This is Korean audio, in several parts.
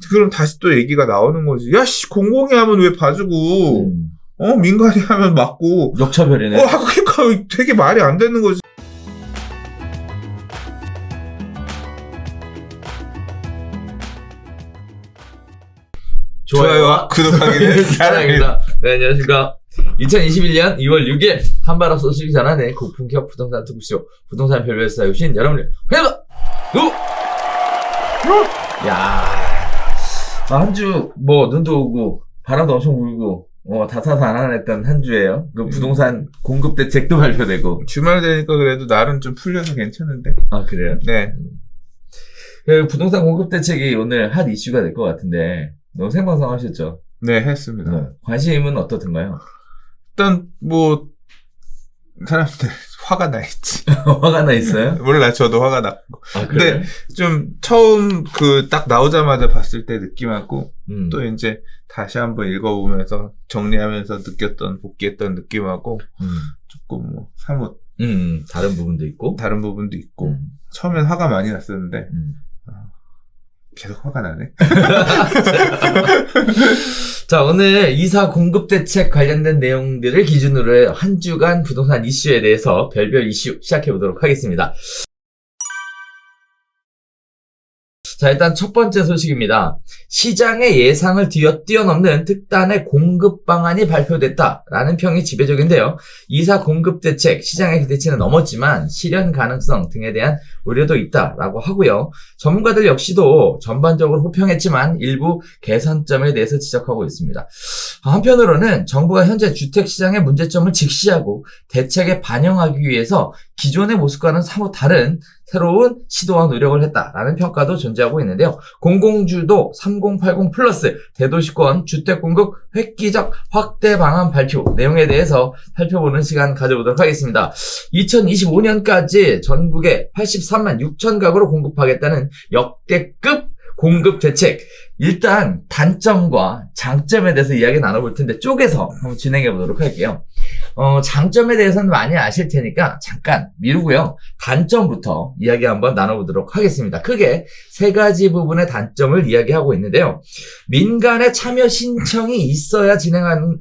그럼 다시 또 얘기가 나오는 거지. 야, 씨, 공공이 하면 왜 봐주고, 민간이 하면 맞고. 역차별이네. 그러니까 되게 말이 안 되는 거지. 좋아요와 구독하기는 사랑입니다. 네, 안녕하십니까. 2021년 2월 6일 한바라 소식이 전하는 고품격 부동산 특구쇼 부동산 별별에서 사오신 여러분들 환영합니다. 야, 한 주 뭐 눈도 오고 바람도 엄청 불고 다사다난했던 한 주예요. 그 부동산 공급 대책도 발표되고. 주말 되니까 그래도 날은 좀 풀려서 괜찮은데. 아, 그래요? 네. 그 부동산 공급 대책이 오늘 핫 이슈가 될 것 같은데 너무 생방송하셨죠? 네, 했습니다. 네. 관심은 어떻던가요? 일단 뭐 사람들 화가 나 있지. 화가 나 있어요? 몰라, 저도 화가 났고. 아, 그래? 근데 좀 처음 그 딱 나오자마자 봤을 때 느낌하고 또 이제 다시 한번 읽어보면서 정리하면서 느꼈던 복귀했던 느낌하고 조금 뭐 사뭇 다른 부분도 있고 다른 부분도 있고 처음엔 화가 많이 났었는데 계속 화가 나네. 자, 오늘 이사 공급 대책 관련된 내용들을 기준으로 한 주간 부동산 이슈에 대해서 별별 이슈 시작해 보도록 하겠습니다. 자, 일단 첫 번째 소식입니다. 시장의 예상을 뛰어넘는 특단의 공급 방안이 발표됐다라는 평이 지배적인데요. 이사 공급 대책, 시장의 기대치는 넘었지만 실현 가능성 등에 대한 우려도 있다라고 하고요. 전문가들 역시도 전반적으로 호평했지만 일부 개선점에 대해서 지적하고 있습니다. 한편으로는 정부가 현재 주택시장의 문제점을 직시하고 대책에 반영하기 위해서 기존의 모습과는 사뭇 다른 새로운 시도와 노력을 했다라는 평가도 존재하고 있는데요. 공공주도 3080 플러스 대도시권 주택공급 획기적 확대 방안 발표 내용에 대해서 살펴보는 시간 가져보도록 하겠습니다. 2025년까지 전국에 83만 6천 가구로 공급하겠다는 역대급 공급 대책. 일단 단점과 장점에 대해서 이야기 나눠볼 텐데 쪼개서 한번 진행해 보도록 할게요. 장점에 대해서는 많이 아실 테니까 잠깐 미루고요. 단점부터 이야기 한번 나눠보도록 하겠습니다. 크게 세 가지 부분의 단점을 이야기하고 있는데요. 민간의 참여 신청이 있어야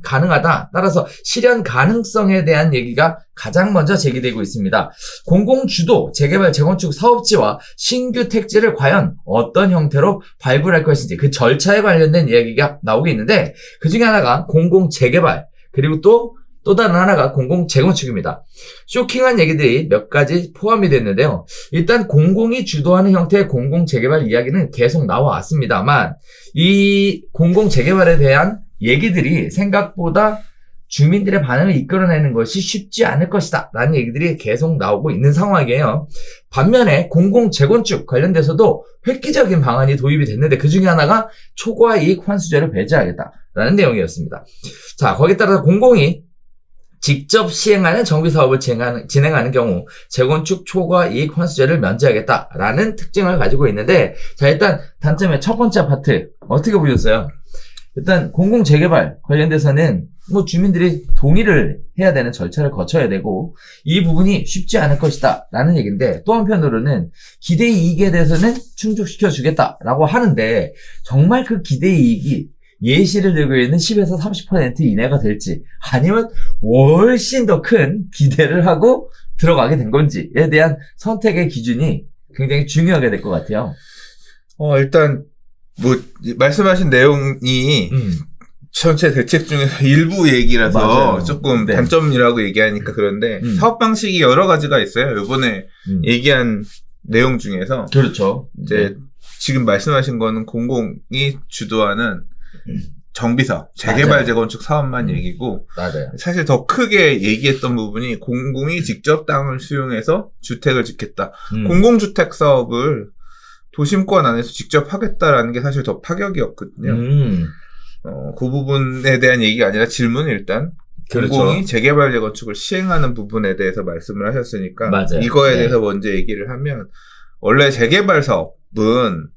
가능하다. 따라서 실현 가능성에 대한 얘기가 가장 먼저 제기되고 있습니다. 공공주도 재개발 재건축 사업지와 신규 택지를 과연 어떤 형태로 발굴할 것인지 그 절차에 관련된 이야기가 나오고 있는데 그 중에 하나가 공공재개발 그리고 또 다른 하나가 공공재건축입니다. 쇼킹한 얘기들이 몇 가지 포함이 됐는데요. 일단 공공이 주도하는 형태의 공공재개발 이야기는 계속 나와왔습니다만 이 공공재개발에 대한 얘기들이 생각보다 주민들의 반응을 이끌어내는 것이 쉽지 않을 것이다 라는 얘기들이 계속 나오고 있는 상황이에요. 반면에 공공재건축 관련돼서도 획기적인 방안이 도입이 됐는데 그 중에 하나가 초과이익 환수제를 배제하겠다라는 내용이었습니다. 자, 거기에 따라서 공공이 직접 시행하는 정비사업을 진행하는 경우 재건축 초과이익 환수제를 면제하겠다라는 특징을 가지고 있는데 자, 일단 단점의 첫 번째 파트 어떻게 보셨어요? 일단 공공재개발 관련돼서는 주민들이 동의를 해야 되는 절차를 거쳐야 되고 이 부분이 쉽지 않을 것이다 라는 얘기인데 또 한편으로는 기대이익에 대해서는 충족시켜 주겠다라고 하는데 정말 그 기대이익이 예시를 들고 있는 10에서 30% 이내가 될지 아니면 훨씬 더 큰 기대를 하고 들어가게 된 건지에 대한 선택의 기준이 굉장히 중요하게 될 것 같아요. 일단 말씀하신 내용이 전체 대책 중에서 일부 얘기라서 맞아요. 조금 네. 단점이라고 얘기하니까 그런데 사업 방식이 여러 가지가 있어요. 이번에 얘기한 내용 중에서 그렇죠. 이제 지금 말씀하신 거는 공공이 주도하는 정비사업, 재개발 맞아요. 재건축 사업만 얘기고 맞아요. 사실 더 크게 얘기했던 부분이 공공이 직접 땅을 수용해서 주택을 짓겠다. 공공주택 사업을 도심권 안에서 직접 하겠다라는 게 사실 더 파격이었거든요. 그 부분에 대한 얘기가 아니라 질문은 일단 그렇죠. 공공이 재개발 재건축을 시행하는 부분에 대해서 말씀을 하셨으니까 맞아요. 이거에 대해서 먼저 얘기를 하면 원래 재개발 사업은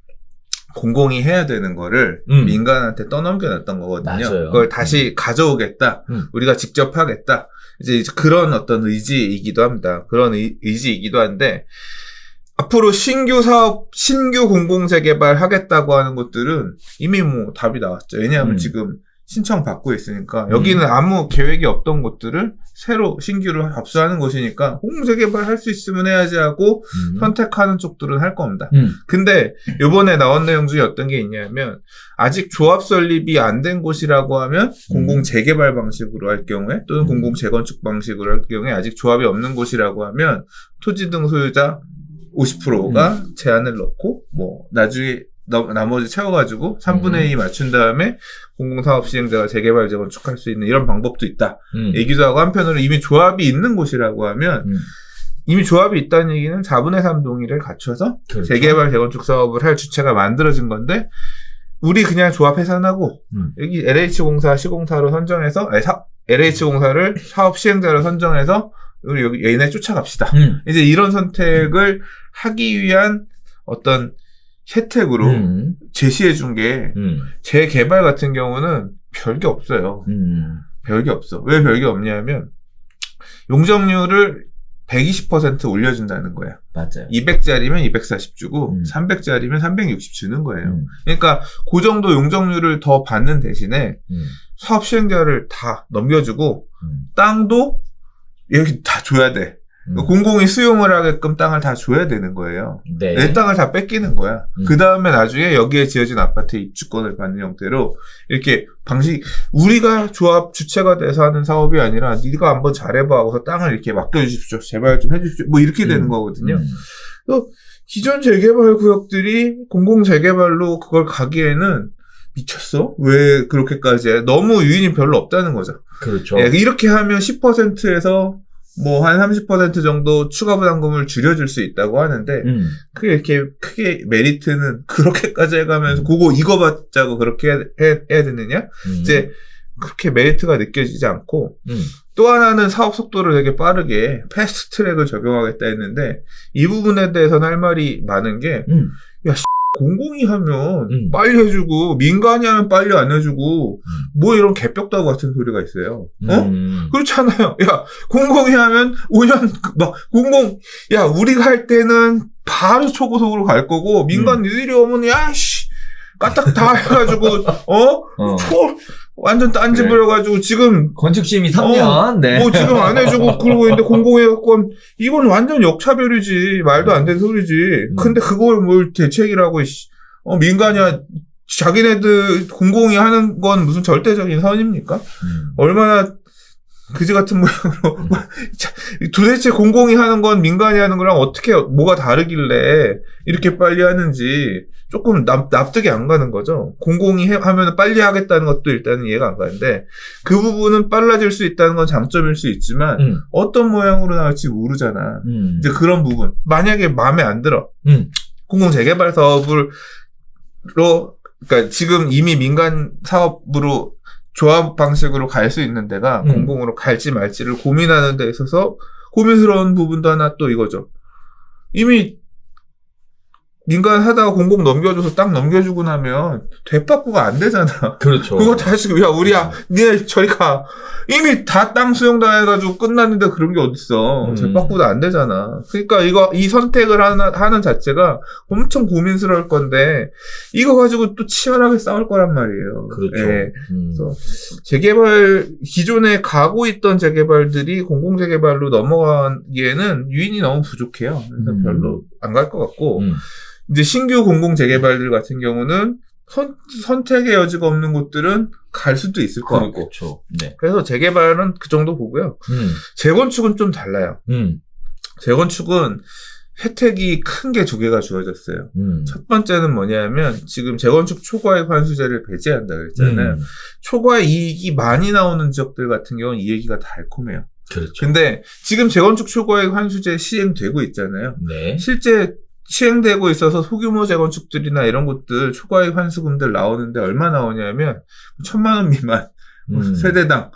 공공이 해야 되는 거를 민간한테 떠넘겨놨던 거거든요. 맞아요. 그걸 다시 가져오겠다. 우리가 직접 하겠다. 이제 그런 어떤 의지이기도 합니다. 그런 의지이기도 한데 앞으로 신규 사업, 신규 공공재개발 하겠다고 하는 것들은 이미 뭐 답이 나왔죠. 왜냐하면 지금 신청 받고 있으니까. 여기는 아무 계획이 없던 것들을 새로 신규로 합수하는 것이니까 공공재개발 할 수 있으면 해야지 하고 선택하는 쪽들은 할 겁니다. 근데 요번에 나온 내용 중에 어떤 게 있냐면 아직 조합 설립이 안 된 곳이라고 하면 공공재개발 방식으로 할 경우에 또는 공공재건축 방식으로 할 경우에 아직 조합이 없는 곳이라고 하면 토지 등 소유자 50%가 제한을 넣고 뭐 나중에 나머지 채워가지고 3분의 2 맞춘 다음에 공공사업 시행자가 재개발 재건축할 수 있는 이런 방법도 있다. 얘기도 하고 한편으로 이미 조합이 있는 곳이라고 하면 이미 조합이 있다는 얘기는 4분의 3 동의를 갖춰서 그렇죠. 재개발 재건축 사업을 할 주체가 만들어진 건데 우리 그냥 조합 해산하고 여기 LH공사 시공사로 선정해서 LH공사를 사업 시행자로 선정해서 우리 여기 얘네 쫓아갑시다. 이제 이런 선택을 하기 위한 어떤 혜택으로 제시해 준 게 재개발 같은 경우는 별게 없어요. 별게 없어. 왜 별게 없냐면 용적률을 120% 올려준다는 거야. 맞아요. 200짜리면 240 주고 300짜리면 360 주는 거예요. 그러니까 그 정도 용적률을 더 받는 대신에 사업 시행자를 다 넘겨주고 땅도 여기 다 줘야 돼. 공공이 수용을 하게끔 땅을 다 줘야 되는 거예요. 네. 내 땅을 다 뺏기는 거야. 그 다음에 나중에 여기에 지어진 아파트의 입주권을 받는 형태로 이렇게 방식 우리가 조합 주체가 돼서 하는 사업이 아니라 네가 한번 잘해봐 하고서 땅을 이렇게 맡겨주십시오. 제발 좀 해주십시오. 뭐 이렇게 되는 거거든요. 그래서 기존 재개발 구역들이 공공재개발로 그걸 가기에는 미쳤어? 왜 그렇게까지 해? 너무 유인이 별로 없다는 거죠. 그렇죠. 예, 이렇게 하면 10%에서 뭐 한 30% 정도 추가 부담금을 줄여줄 수 있다고 하는데 그게 이렇게 크게 메리트는 그렇게까지 해가면서 이거 받자고 그렇게 해야 되느냐? 이제 그렇게 메리트가 느껴지지 않고 또 하나는 사업 속도를 되게 빠르게 패스트 트랙을 적용하겠다 했는데 이 부분에 대해서는 할 말이 많은 게 야, 공공이 하면 빨리 해주고 민간이 하면 빨리 안 해주고 뭐 이런 개벽다구 같은 소리가 있어요. 그렇잖아요. 야, 공공이 하면 5년 막 야, 우리가 할 때는 바로 초고속으로 갈 거고 민간 니들이 오면 야씨 까딱 다 해가지고 완전 딴집을 지금 건축심의 3년 네. 뭐 지금 안 해주고 그러고 있는데 공공해갖고 이건 완전 역차별이지. 말도 안 되는 소리지. 근데 그걸 뭘 대책이라고 민간이야. 자기네들 공공이 하는 건 무슨 절대적인 선입니까? 얼마나 그지 같은 모양으로 도대체 공공이 하는 건 민간이 하는 거랑 어떻게 뭐가 다르길래 이렇게 빨리 하는지 조금 납득이 안 가는 거죠. 공공이 하면 빨리 하겠다는 것도 일단은 이해가 안 가는데 그 부분은 빨라질 수 있다는 건 장점일 수 있지만 어떤 모양으로 나올지 모르잖아. 이제 그런 부분 만약에 마음에 안 들어 공공 재개발 사업으로 그러니까 지금 이미 민간 사업으로 조합 방식으로 갈 수 있는 데가 공공으로 갈지 말지를 고민하는 데 있어서 고민스러운 부분도 하나 또 이거죠. 이미 민간 하다가 공공 넘겨줘서 땅 넘겨주고 나면 되받고가 안 되잖아. 그렇죠. 그거 다시 우리야 니네 저리 가. 이미 다 땅 수용 다 해가지고 끝났는데 그런 게 어딨어. 되받고도 안 되잖아. 그러니까 이 선택을 하는 자체가 엄청 고민스러울 건데 이거 가지고 또 치열하게 싸울 거란 말이에요. 그렇죠. 예. 그래서 재개발 기존에 가고 있던 재개발들이 공공 재개발로 넘어가기에는 유인이 너무 부족해요. 그래서 별로 안 갈 것 같고. 이제 신규 공공 재개발들 같은 경우는 선택의 여지가 없는 곳들은 갈 수도 있을 것 같고. 그렇죠. 네. 그래서 재개발은 그 정도 보고요. 재건축은 좀 달라요. 재건축은 혜택이 큰 게 2개가 주어졌어요. 첫 번째는 뭐냐면 지금 재건축 초과이익 환수제를 배제한다 그랬잖아요. 초과이익 이익이 많이 나오는 지역들 같은 경우는 이 얘기가 달콤해요. 그렇죠. 근데 지금 재건축 초과이익 환수제 시행되고 있잖아요. 네. 실제 시행되고 있어서 소규모 재건축들이나 이런 것들 초과이익 환수금들 나오는데 얼마 나오냐면 1,000만 원 미만 세대당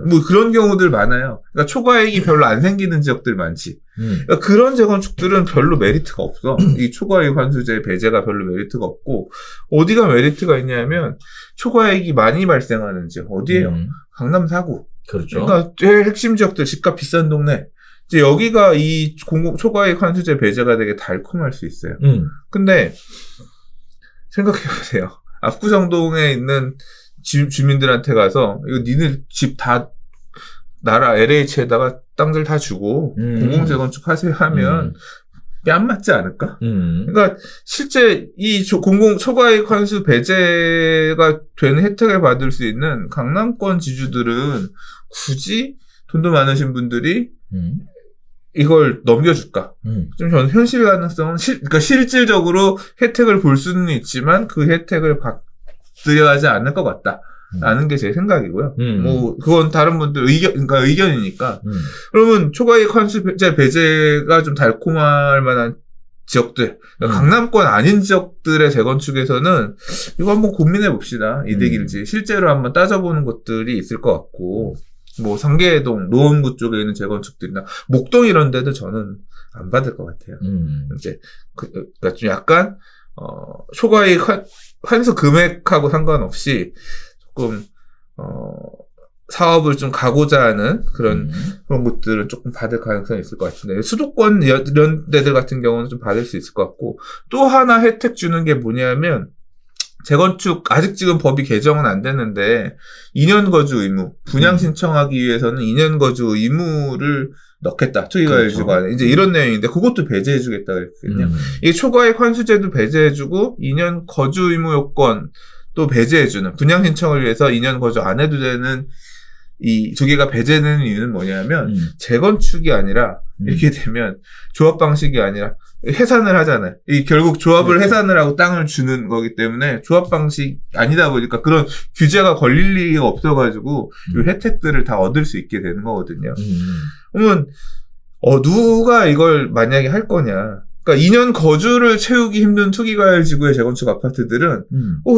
뭐 그런 경우들 많아요. 그러니까 초과이익이 별로 안 생기는 지역들 많지. 그러니까 그런 재건축들은 별로 메리트가 없어. 이 초과이익 환수제 배제가 별로 메리트가 없고 어디가 메리트가 있냐면 초과이익이 많이 발생하는 지역 어디예요? 강남 4구. 그렇죠. 그러니까 제일 핵심 지역들 집값 비싼 동네. 이제 여기가 이 초과이익 환수제 배제가 되게 달콤할 수 있어요. 근데 생각해보세요. 압구정동에 있는 주민들한테 가서 이거 니네 집 다 나라 LH에다가 땅들 다 주고 공공재건축 하세요 하면 뺨 맞지 않을까? 그러니까 실제 이 초과이익 환수 배제가 되는 혜택을 받을 수 있는 강남권 지주들은 굳이 돈도 많으신 분들이 이걸 넘겨줄까? 좀 저는 현실 가능성은 그러니까 실질적으로 혜택을 볼 수는 있지만 그 혜택을 받으려 하지 않을 것 같다. 라는 게 제 생각이고요. 뭐 그건 다른 분들 그러니까 의견이니까. 그러면 초과이익 환수제 배제가 좀 달콤할 만한 지역들, 그러니까 강남권 아닌 지역들의 재건축에서는 이거 한번 고민해 봅시다. 이득일지 실제로 한번 따져보는 것들이 있을 것 같고, 뭐 상계동, 노원구 쪽에 있는 재건축들이나 목동 이런 데도 저는 안 받을 것 같아요. 이제 그러니까 좀 약간 초과이익 환수 금액하고 상관없이 조금 사업을 좀 가고자 하는 그런 것들은 조금 받을 가능성이 있을 것 같은데, 수도권 이런 데들 같은 경우는 좀 받을 수 있을 것 같고, 또 하나 혜택 주는 게 뭐냐면 재건축 아직 지금 법이 개정은 안 됐는데 2년 거주 의무, 분양 신청하기 위해서는 2년 거주 의무를 넣겠다. 투기과열지구 안에. 이제 이런 내용인데 그것도 배제해주겠다 그랬거든요. 이 초과이익 환수제도 배제해주고 2년 거주 의무 요건 또 배제해주는, 분양 신청을 위해서 2년 거주 안 해도 되는 이 두 개가 배제되는 이유는 뭐냐면 재건축이 아니라 이렇게 되면 조합 방식이 아니라 해산을 하잖아요. 이 결국 조합을 해산을 하고 땅을 주는 거기 때문에 조합 방식 아니다 보니까 그런 규제가 걸릴 리가 없어가지고 이 혜택들을 다 얻을 수 있게 되는 거거든요. 그러면 누가 이걸 만약에 할 거냐? 그러니까 2년 거주를 채우기 힘든 투기과열 지구의 재건축 아파트들은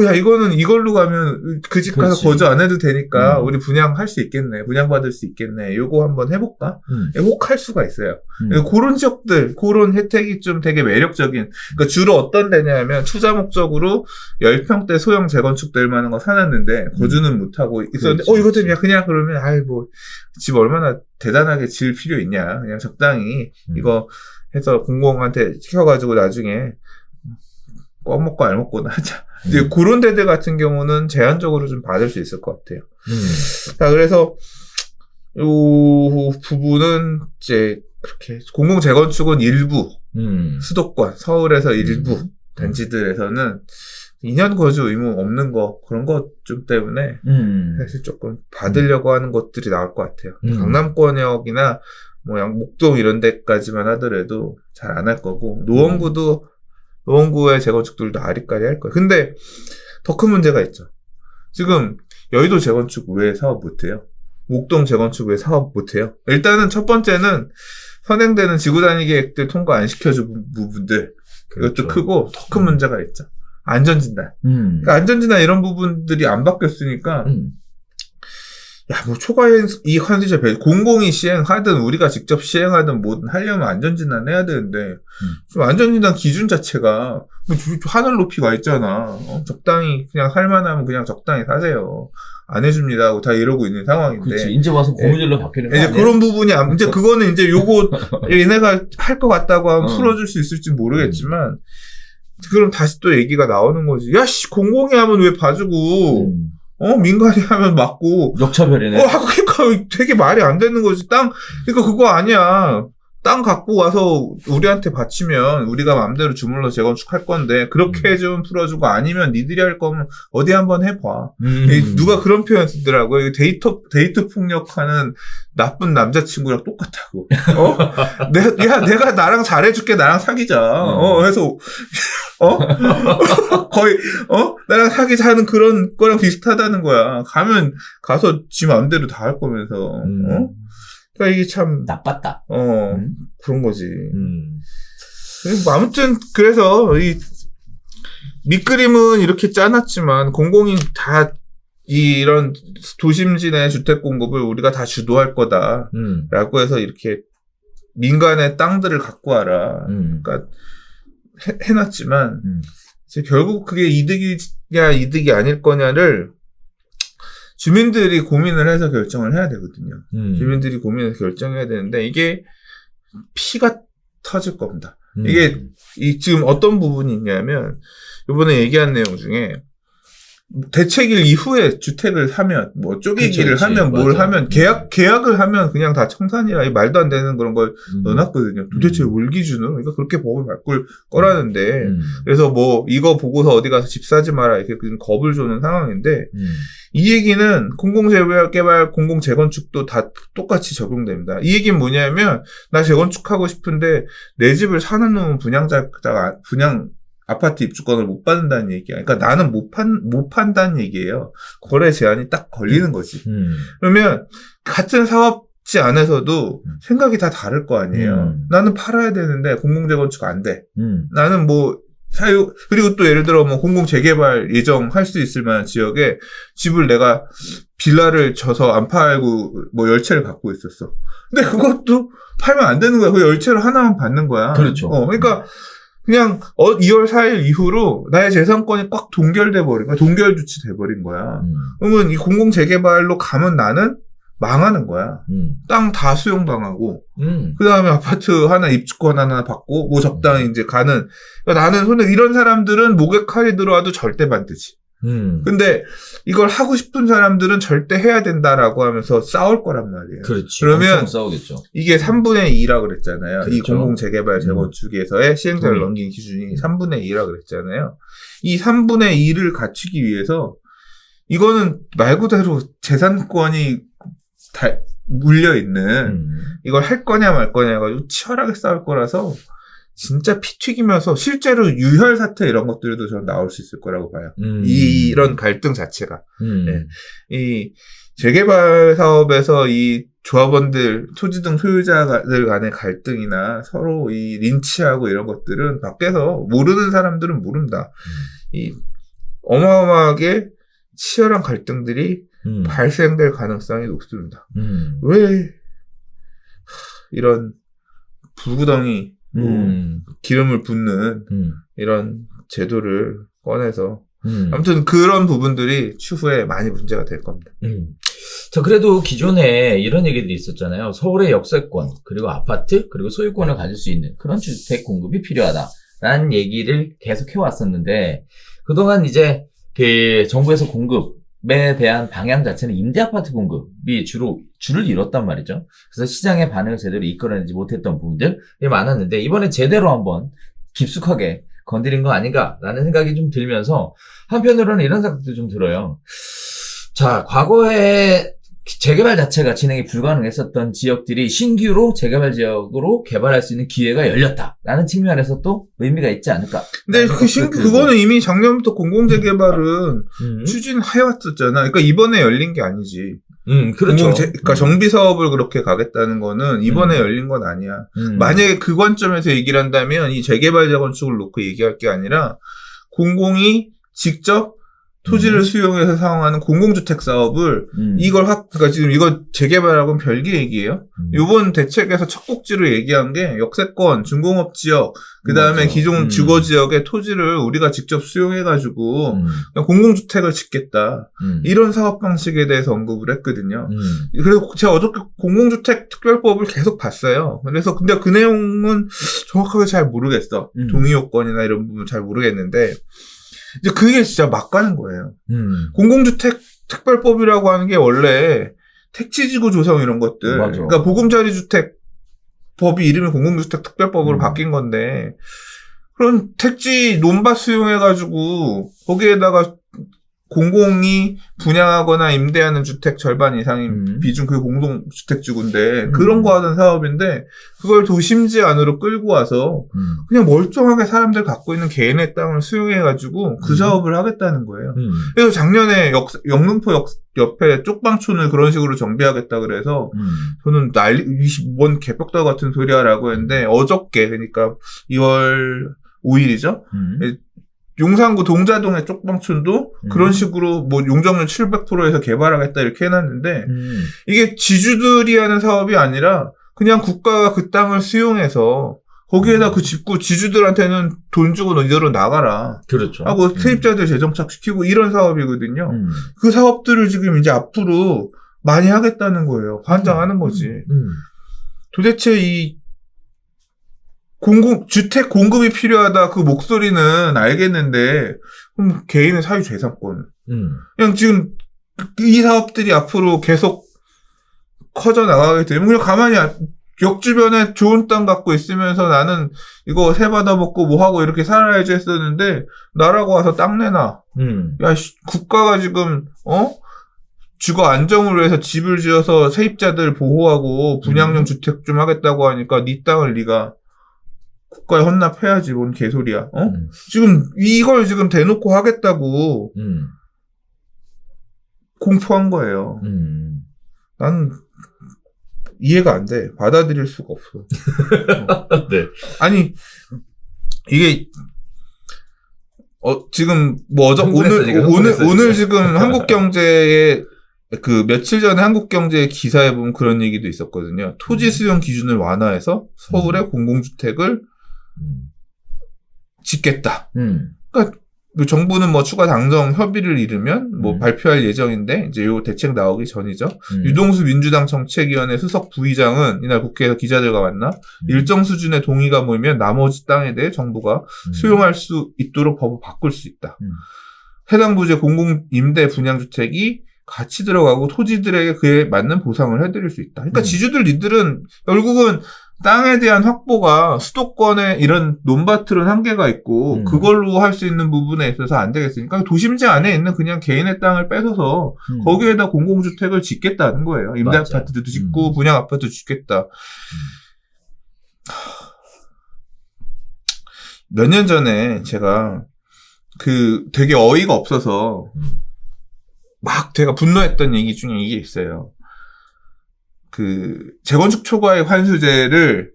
야 이거는 이걸로 가면 그 집 가서 거주 안 해도 되니까 우리 분양할 수 있겠네, 분양받을 수 있겠네, 요거 한번 해볼까? 혹할 수가 있어요. 그런 지역들, 그런 혜택이 좀 되게 매력적인, 그러니까 주로 어떤 데냐면 투자 목적으로 10평대 소형 재건축 될 만한 거 사놨는데 거주는 못하고 있었는데 이거 되면 그냥 그러면 집 얼마나 대단하게 질 필요 있냐, 그냥 적당히 이거 해서 공공한테 시켜가지고 나중에 껌 먹고 알 먹고는 하자. 이제 그런 데들 같은 경우는 제한적으로 좀 받을 수 있을 것 같아요. 자, 그래서 요 부분은 이제 그렇게 공공 재건축은 일부 수도권, 서울에서 일부 단지들에서는 2년 거주 의무 없는 거, 그런 것 좀 때문에 사실 조금 받으려고 하는 것들이 나올 것 같아요. 강남권역이나 뭐 목동 이런 데까지만 하더라도 잘 안 할 거고, 노원구의 재건축들도 아리까리 할 거예요. 근데 더 큰 문제가 있죠. 지금 여의도 재건축 왜 사업 못해요? 목동 재건축 왜 사업 못해요? 일단은 첫 번째는 선행되는 지구단위 계획들 통과 안 시켜준 부분들, 그렇죠. 이것도 크고, 더 큰 문제가 있죠. 안전진단. 그러니까 안전진단 이런 부분들이 안 바뀌었으니까 뭐 초과이익 환수제 배제, 공공이 시행하든 우리가 직접 시행하든 뭐든 하려면 안전진단 해야 되는데, 좀 안전진단 기준 자체가 하늘 높이 가 있잖아. 적당히 그냥 살만하면 그냥 적당히 사세요. 안 해줍니다 하고 다 이러고 있는 상황인데. 그렇지. 이제 와서 고무줄로 바뀌는 거 이제 아니야? 그런 부분이 이제 그거는 이제 요거 얘네가 할 것 같다고 하면 풀어줄 수 있을지 모르겠지만, 그럼 다시 또 얘기가 나오는 거지. 공공이 하면 왜 봐주고, 민간이 하면 맞고. 역차별이네. 그러니까 되게 말이 안 되는 거지. 그러니까 그거 아니야. 땅 갖고 와서 우리한테 바치면 우리가 마음대로 주물러 재건축할 건데, 그렇게 좀 풀어주고, 아니면 니들이 할 거면 어디 한번 해봐. 누가 그런 표현 쓰더라고요. 데이트 폭력하는 나쁜 남자친구랑 똑같다고. 내가 나랑 잘해줄게, 나랑 사귀자. 해서, 거의, 나랑 사귀자는 그런 거랑 비슷하다는 거야. 가서 지 마음대로 다 할 거면서, 그러니까 이게 참 나빴다. 그런 거지. 아무튼 그래서 이 밑그림은 이렇게 짜놨지만 공공이 다 이런 도심지내 주택 공급을 우리가 다 주도할 거다라고 해서 이렇게 민간의 땅들을 갖고 와라. 그러니까 해놨지만 결국 그게 이득이냐 이득이 아닐 거냐를 주민들이 고민을 해서 결정을 해야 되거든요. 주민들이 고민해서 결정해야 되는데, 이게 피가 터질 겁니다. 이게 지금 어떤 부분이 있냐면 이번에 얘기한 내용 중에 대책일 이후에 주택을 사면 뭐 쪼개기를 그치, 하면 뭘 맞아. 하면 계약을 하면 그냥 다 청산이라 이 말도 안 되는 그런 걸 넣어놨거든요. 도대체 뭘 기준으로 그러니까 그렇게 법을 바꿀 거라는데 그래서 뭐 이거 보고서 어디 가서 집 사지 마라 이렇게 겁을 주는 상황인데 이 얘기는 공공재개발, 공공재건축도 다 똑같이 적용됩니다. 이 얘기는 뭐냐면 나 재건축하고 싶은데 내 집을 사는 놈은 분양자가 분양 아파트 입주권을 못 받는다는 얘기야. 그러니까 나는 못 판다는 얘기예요. 거래 제한이 딱 걸리는 거지. 그러면 같은 사업지 안에서도 생각이 다 다를 거 아니에요. 나는 팔아야 되는데 공공재건축 안 돼. 나는 뭐 그리고 또 예를 들어 뭐 공공재개발 예정할 수 있을 만한 지역에 집을 내가 빌라를 져서 안 팔고 뭐 열채를 갖고 있었어. 근데 그것도 팔면 안 되는 거야. 그 열채를 하나만 받는 거야. 그렇죠. 그러니까 그냥 2월 4일 이후로 나의 재산권이 꽉 동결돼 버린 거야. 동결 조치돼 버린 거야. 그러면 이 공공재개발로 가면 나는 망하는 거야. 땅 다 수용당하고 그 다음에 아파트 하나 입주권 하나 받고 뭐 적당히 이제 가는. 그러니까 나는 손에 이런 사람들은 목에 칼이 들어와도 절대 반대지. 근데 이걸 하고 싶은 사람들은 절대 해야 된다라고 하면서 싸울 거란 말이에요. 그렇지. 그러면 싸우겠죠. 이게 3분의 2라 그랬잖아요. 그렇죠. 이 공공재개발 재건축에서의 시행자를 넘긴 기준이 3분의 2라 그랬잖아요. 이 3분의 2를 갖추기 위해서 이거는 말 그대로 재산권이 물려있는 이걸 할 거냐 말 거냐 해가지고 치열하게 싸울 거라서 진짜 피 튀기면서 실제로 유혈 사태 이런 것들도 저는 나올 수 있을 거라고 봐요. 이런 갈등 자체가. 네. 이 재개발 사업에서 이 조합원들, 토지 등 소유자들 간의 갈등이나 서로 이 린치하고 이런 것들은 밖에서 모르는 사람들은 모른다. 이 어마어마하게 치열한 갈등들이 발생될 가능성이 높습니다. 왜 이런 불구덩이 기름을 붓는 이런 제도를 꺼내서 아무튼 그런 부분들이 추후에 많이 문제가 될 겁니다. 자, 그래도 기존에 이런 얘기들이 있었잖아요. 서울의 역세권, 그리고 아파트, 그리고 소유권을 가질 수 있는 그런 주택 공급이 필요하다라는 얘기를 계속 해왔었는데, 그동안 이제 그 정부에서 공급에 대한 방향 자체는 임대 아파트 공급이 줄을 이뤘단 말이죠. 그래서 시장의 반응을 제대로 이끌어내지 못했던 부분들이 많았는데, 이번에 제대로 한번 깊숙하게 건드린 거 아닌가라는 생각이 좀 들면서, 한편으로는 이런 생각도 좀 들어요. 자, 과거에 재개발 자체가 진행이 불가능했었던 지역들이 신규로 재개발 지역으로 개발할 수 있는 기회가 열렸다라는 측면에서 또 의미가 있지 않을까. 근데 그거는 이미 작년부터 공공재개발은 추진해왔었잖아. 그러니까 이번에 열린 게 아니지. 그렇죠. 그러니까 정비 사업을 그렇게 가겠다는 거는 이번에 열린 건 아니야. 만약에 그 관점에서 얘기를 한다면 이 재개발 재건축을 놓고 얘기할 게 아니라 공공이 직접 토지를 수용해서 사용하는 공공주택 사업을 그러니까 지금 이거 재개발하고는 별개 얘기예요. 이번 대책에서 첫 꼭지로 얘기한 게 역세권, 중공업 지역, 그 다음에 기존 주거 지역의 토지를 우리가 직접 수용해가지고 그냥 공공주택을 짓겠다. 이런 사업 방식에 대해서 언급을 했거든요. 그래서 제가 어저께 공공주택 특별법을 계속 봤어요. 그래서 근데 그 내용은 정확하게 잘 모르겠어. 동의요건이나 이런 부분 잘 모르겠는데. 이제 그게 진짜 막 가는 거예요. 공공주택 특별법이라고 하는 게 원래 택지지구 조성 이런 것들. 맞아. 그러니까 보금자리주택 법이 이름이 공공주택 특별법으로 바뀐 건데, 그런 택지 논밭 수용해가지고, 거기에다가 공공이 분양하거나 임대하는 주택 절반 이상인 비중 그게 공동주택지구인데 그런 거 하던 사업인데 그걸 도심지 안으로 끌고 와서 그냥 멀쩡하게 사람들 갖고 있는 개인의 땅을 수용해가지고 그 사업을 하겠다는 거예요. 그래서 작년에 영등포 옆에 쪽방촌을 그런 식으로 정비하겠다 그래서 저는 뭔 개벽다 같은 소리야라고 했는데 어저께 그러니까 2월 5일이죠. 용산구 동자동의 쪽방촌도 그런 식으로 뭐 용적률 700%에서 개발하겠다 이렇게 해놨는데 이게 지주들이 하는 사업이 아니라 그냥 국가가 그 땅을 수용해서 거기에다 그 짓고 지주들한테는 돈 주고 너희들은 나가라. 그렇죠. 하고 세입자들 재정착시키고 이런 사업이거든요. 그 사업들을 지금 이제 앞으로 많이 하겠다는 거예요. 관장하는 거지. 도대체 이 주택 공급이 필요하다 그 목소리는 알겠는데, 그럼 개인의 사유재산권은. 그냥 지금 이 사업들이 앞으로 계속 커져 나가게 되면 그냥 가만히 역 주변에 좋은 땅 갖고 있으면서 나는 이거 세 받아먹고 뭐 하고 이렇게 살아야지 했었는데 나라고 와서 땅 내놔. 야, 국가가 지금 주거 안정을 위해서 집을 지어서 세입자들 보호하고 분양용 주택 좀 하겠다고 하니까 네 땅을 네가 국가에 헌납해야지. 뭔 개소리야. 지금 이걸 지금 대놓고 하겠다고 공포한 거예요. 나는 이해가 안 돼. 받아들일 수가 없어. 네. 아니, 이게, 지금, 뭐, 오늘 지금 한국경제에, 며칠 전에 한국경제 기사에 보면 그런 얘기도 있었거든요. 토지 수용 기준을 완화해서 서울에 공공주택을 짓겠다. 그러니까, 정부는 뭐 추가 당정 협의를 이루면 뭐 발표할 예정인데 이제 요 대책 나오기 전이죠. 유동수 민주당 정책위원회 수석 부의장은 이날 국회에서 기자들과 만나 일정 수준의 동의가 모이면 나머지 땅에 대해 정부가 수용할 수 있도록 법을 바꿀 수 있다. 해당 부지의 공공 임대 분양주택이 같이 들어가고 토지들에게 그에 맞는 보상을 해드릴 수 있다. 그러니까 지주들 니들은 결국은 땅에 대한 확보가 수도권에 이런 논밭들은 한계가 있고 그걸로 할 수 있는 부분에 있어서 안 되겠으니까 도심지 안에 있는 그냥 개인의 땅을 뺏어서 거기에다 공공주택을 짓겠다는 거예요. 임대아파트도 짓고 분양 아파트도 짓겠다. 몇 년 전에 제가 되게 어이가 없어서 막 제가 분노했던 얘기 중에 이게 있어요. 재건축 초과액 환수제를,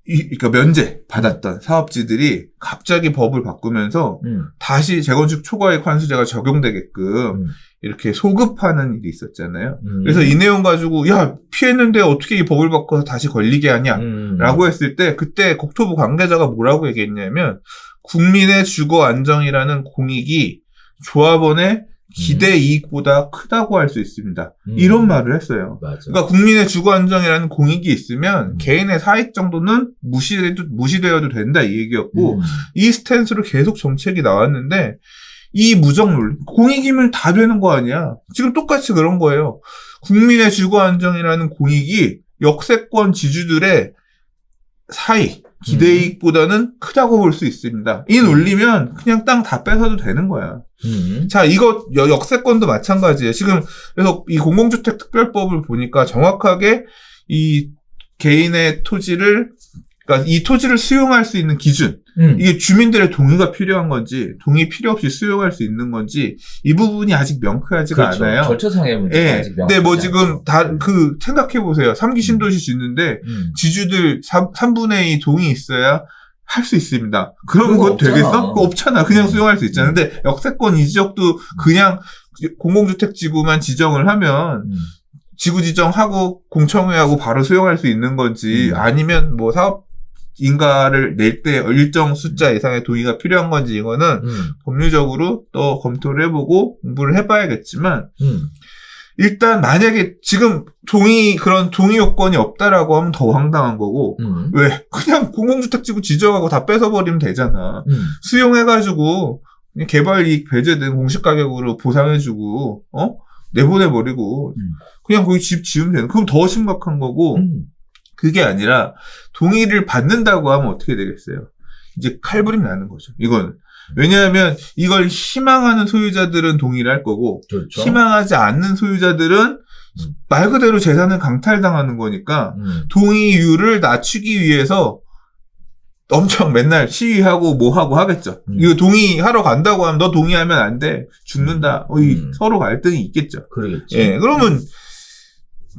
그러니까 면제 받았던 사업지들이 갑자기 법을 바꾸면서 다시 재건축 초과액 환수제가 적용되게끔 이렇게 소급하는 일이 있었잖아요. 그래서 이 내용 가지고, 야, 피했는데 어떻게 이 법을 바꿔서 다시 걸리게 하냐? 라고 했을 때, 그때 국토부 관계자가 뭐라고 얘기했냐면, 국민의 주거 안정이라는 공익이 조합원의 기대 이익보다 크다고 할 수 있습니다. 이런 말을 했어요. 맞아. 그러니까 국민의 주거 안정이라는 공익이 있으면 개인의 사익 정도는 무시되어도 된다 이 얘기였고 이 스탠스로 계속 정책이 나왔는데 이 무정론 공익이면 다 되는 거 아니야. 지금 똑같이 그런 거예요. 국민의 주거 안정이라는 공익이 역세권 지주들의 사익 기대이익보다는 크다고 볼 수 있습니다. 이 논리면 그냥 땅 다 뺏어도 되는 거야. 자, 이거 역세권도 마찬가지예요. 지금 그래서 이 공공주택 특별법을 보니까 정확하게 이 개인의 토지를 그러니까 이 토지를 수용할 수 있는 기준 이게 주민들의 동의가 필요한 건지 동의 필요 없이 수용할 수 있는 건지 이 부분이 아직 명쾌하지가 그렇죠. 않아요. 절차상의 문제가 예. 아직 근데 뭐 지금 않죠. 다 생각해 보세요. 3기 신도시 짓는데 지주들 3분의 2 동의 있어야 할 수 있습니다. 그럼 그거 되겠어? 그거 없잖아. 그냥 수용할 수 있잖아. 근데 역세권 이 지역도 그냥 공공주택 지구만 지정을 하면 지구 지정하고 공청회하고 바로 수용할 수 있는 건지 아니면 뭐 사업 인가를 낼 때 일정 숫자 이상의 동의가 필요한 건지 이거는 법률적으로 또 검토를 해보고 공부를 해봐야겠지만 일단 만약에 지금 그런 동의 요건이 없다라고 하면 더 황당한 거고 왜 그냥 공공주택지구 지정하고 다 뺏어버리면 되잖아. 수용해가지고 개발 이익 배제된 공시가격으로 보상해주고 내보내버리고 그냥 거기 집 지으면 되는. 그럼 더 심각한 거고 그게 아니라 동의를 받는다고 하면 어떻게 되겠어요? 이제 칼부림이 나는 거죠. 이거는. 왜냐하면 이걸 희망하는 소유자들은 동의를 할 거고 그렇죠. 희망하지 않는 소유자들은 말 그대로 재산을 강탈당하는 거니까 동의율을 낮추기 위해서 엄청 맨날 시위하고 뭐 하고 하겠죠. 이거 동의하러 간다고 하면 너 동의하면 안 돼. 죽는다. 서로 갈등이 있겠죠. 그러겠지. 예, 그러면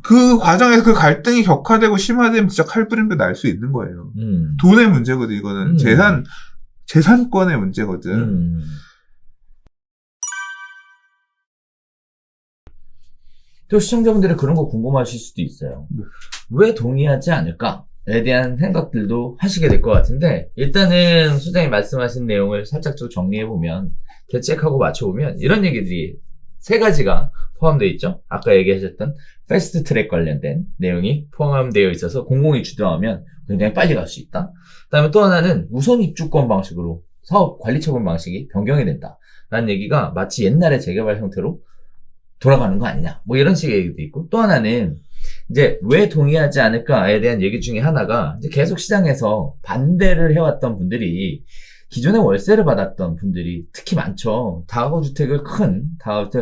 그 과정에서 그 갈등이 격화되고 심화되면 진짜 칼부림도 날 수 있는 거예요. 돈의 문제거든, 이거는. 재산권의 문제거든. 또 시청자분들이 그런 거 궁금하실 수도 있어요. 왜 동의하지 않을까에 대한 생각들도 하시게 될 것 같은데 일단은 소장님 말씀하신 내용을 살짝 좀 정리해보면 대책하고 맞춰보면 이런 얘기들이 세 가지가 포함되어 있죠. 아까 얘기하셨던 패스트 트랙 관련된 내용이 포함되어 있어서 공공이 주도하면 굉장히 빨리 갈 수 있다. 그다음에 또 하나는 우선 입주권 방식으로 사업 관리 처분 방식이 변경이 된다. 라는 얘기가 마치 옛날의 재개발 형태로 돌아가는 거 아니냐. 뭐 이런 식의 얘기도 있고, 또 하나는 이제 왜 동의하지 않을까에 대한 얘기 중에 하나가 이제 계속 시장에서 반대를 해왔던 분들이 기존에 월세를 받았던 분들이 특히 많죠. 큰 다가구주택을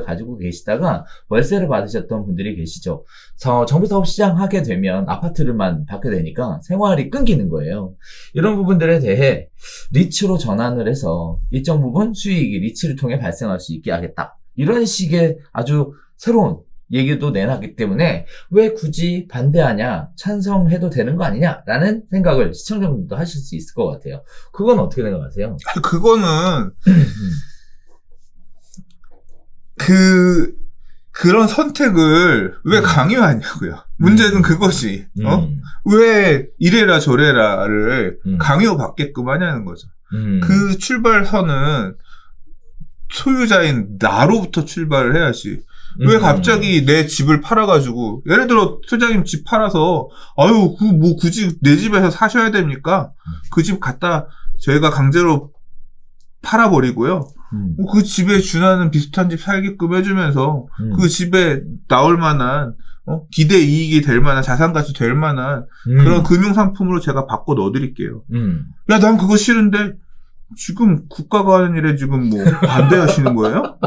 가지고 계시다가 월세를 받으셨던 분들이 계시죠. 정부 사업 시장하게 되면 아파트를만 받게 되니까 생활이 끊기는 거예요. 이런 부분들에 대해 리츠로 전환을 해서 일정 부분 수익이 리츠를 통해 발생할 수 있게 하겠다. 이런 식의 아주 새로운 얘기도 내놨기 때문에 왜 굳이 반대하냐, 찬성해도 되는 거 아니냐라는 생각을 시청자분들도 하실 수 있을 것 같아요. 그건 어떻게 생각하세요? 그거는 그런 선택을 왜 강요하냐고요. 문제는 그것이 왜 이래라 저래라를 강요받게끔 하냐는 거죠. 그 출발선은 소유자인 나로부터 출발을 해야지. 왜 갑자기 내 집을 팔아가지고, 예를 들어, 소장님 집 팔아서, 굳이 내 집에서 사셔야 됩니까? 그 집 갖다 저희가 강제로 팔아버리고요. 그 집에 준하는 비슷한 집 살게끔 해주면서, 그 집에 나올 만한, 기대 이익이 될 만한, 자산가치 될 만한, 그런 금융상품으로 제가 바꿔 넣어드릴게요. 야, 난 그거 싫은데, 지금 국가가 하는 일에 지금 뭐 반대하시는 거예요?